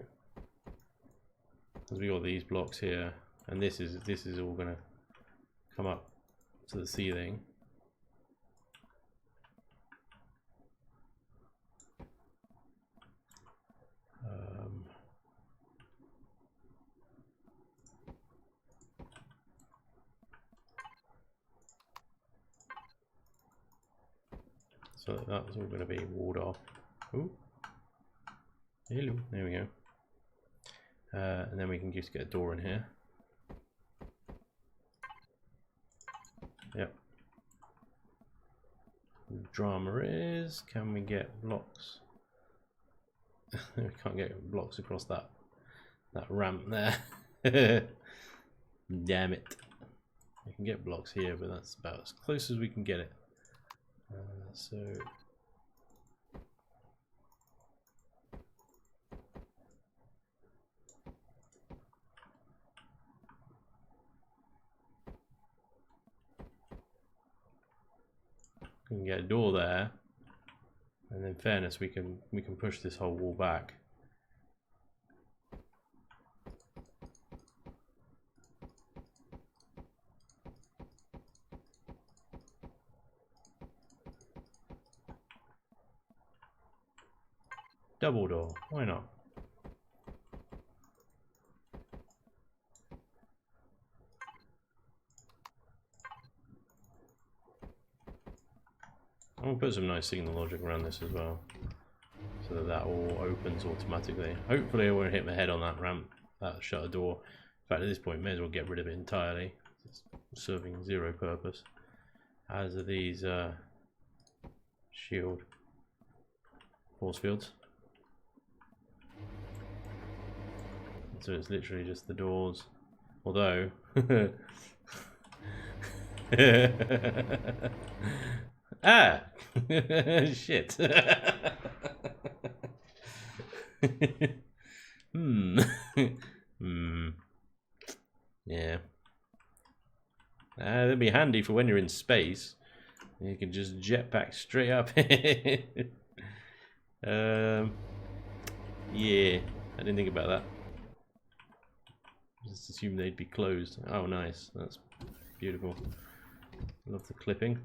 as we got these blocks here, and this is all gonna come up to the ceiling. So that's all going to be walled off. Ooh. Hello. There we go. And then we can just get a door in here. Yep. The drama is, can we get blocks? We can't get blocks across that ramp there. Damn it. We can get blocks here, but that's about as close as we can get it. So we can get a door there, and in fairness, we can push this whole wall back. Double door, why not? I'll put some nice signal logic around this as well, so that all opens automatically. Hopefully I won't hit my head on that ramp, that shutter door, fact, at this point, may as well get rid of it entirely. It's serving zero purpose. As are these shield force fields. So it's literally just the doors. Although, ah, shit. Yeah. That'd be handy for when you're in space. You can just jetpack straight up. Yeah, I didn't think about that. Just assume they'd be closed. Oh, nice. That's beautiful. Love the clipping.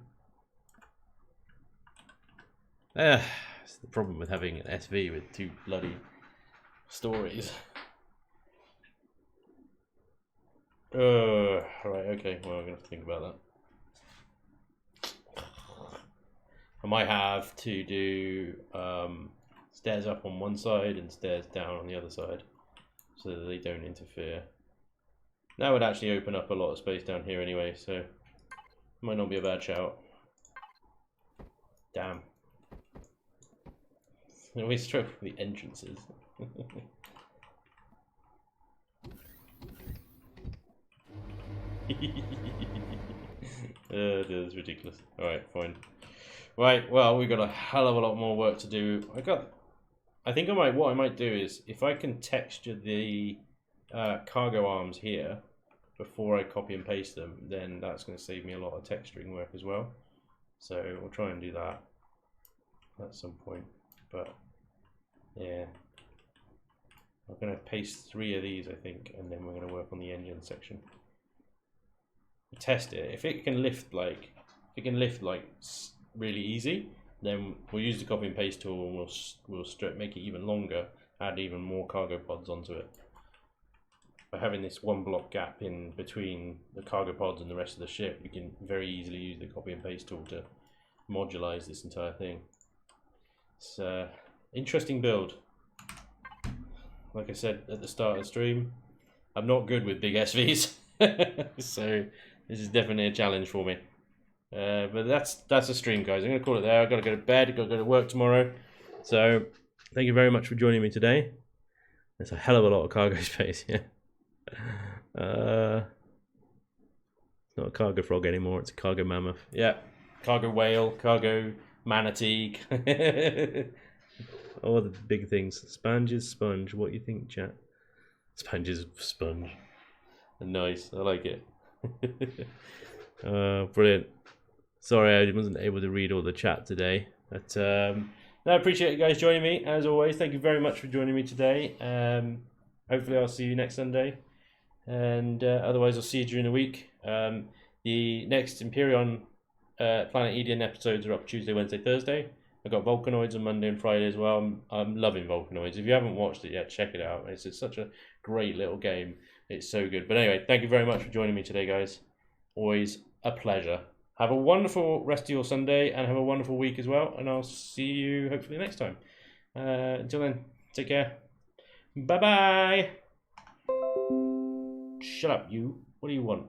It's the problem with having an SV with 2 bloody stories. Right, okay. Well, I'm gonna have to think about that. I might have to do stairs up on one side and stairs down on the other side, so that they don't interfere. That would actually open up a lot of space down here anyway, so might not be a bad shout. Damn. I always struggle with the entrances. It is ridiculous. Alright, fine. Right, well, we've got a hell of a lot more work to do. I think what I might do is, if I can texture the cargo arms here before I copy and paste them, then that's going to save me a lot of texturing work as well. So we'll try and do that at some point. But yeah, I'm going to paste 3 of these, I think, and then we're going to work on the engine section. Test it. If it can lift like really easy, then we'll use the copy and paste tool, and we'll make it even longer, add even more cargo pods onto it. By having this 1 block gap in between the cargo pods and the rest of the ship, we can very easily use the copy and paste tool to modularize this entire thing. It's an interesting build. Like I said at the start of the stream, I'm not good with big SVs, so this is definitely a challenge for me. But that's a stream, guys. I'm going to call it there. I've got to go to bed. I've got to go to work tomorrow. So thank you very much for joining me today. There's a hell of a lot of cargo space here. It's not a cargo frog anymore. It's a cargo mammoth. Yeah, cargo whale, cargo manatee. All the big things. Spanj is sponge. What do you think, chat? Spanj is sponge. Nice. I like it. Brilliant. Sorry I wasn't able to read all the chat today, but no, I appreciate you guys joining me as always. Thank you very much for joining me today. Hopefully I'll see you next Sunday, and otherwise I'll see you during the week. The next Imperion Planet Eden episodes are up Tuesday, Wednesday, Thursday. I've got Volcanoids on Monday and Friday as well. I'm loving Volcanoids. If you haven't watched it yet, check it out. It's such a great little game. It's so good. But anyway, thank you very much for joining me today, guys. Always a pleasure. Have a wonderful rest of your Sunday, and have a wonderful week as well. And I'll see you hopefully next time. Until then, take care. Bye-bye. Shut up, you. What do you want?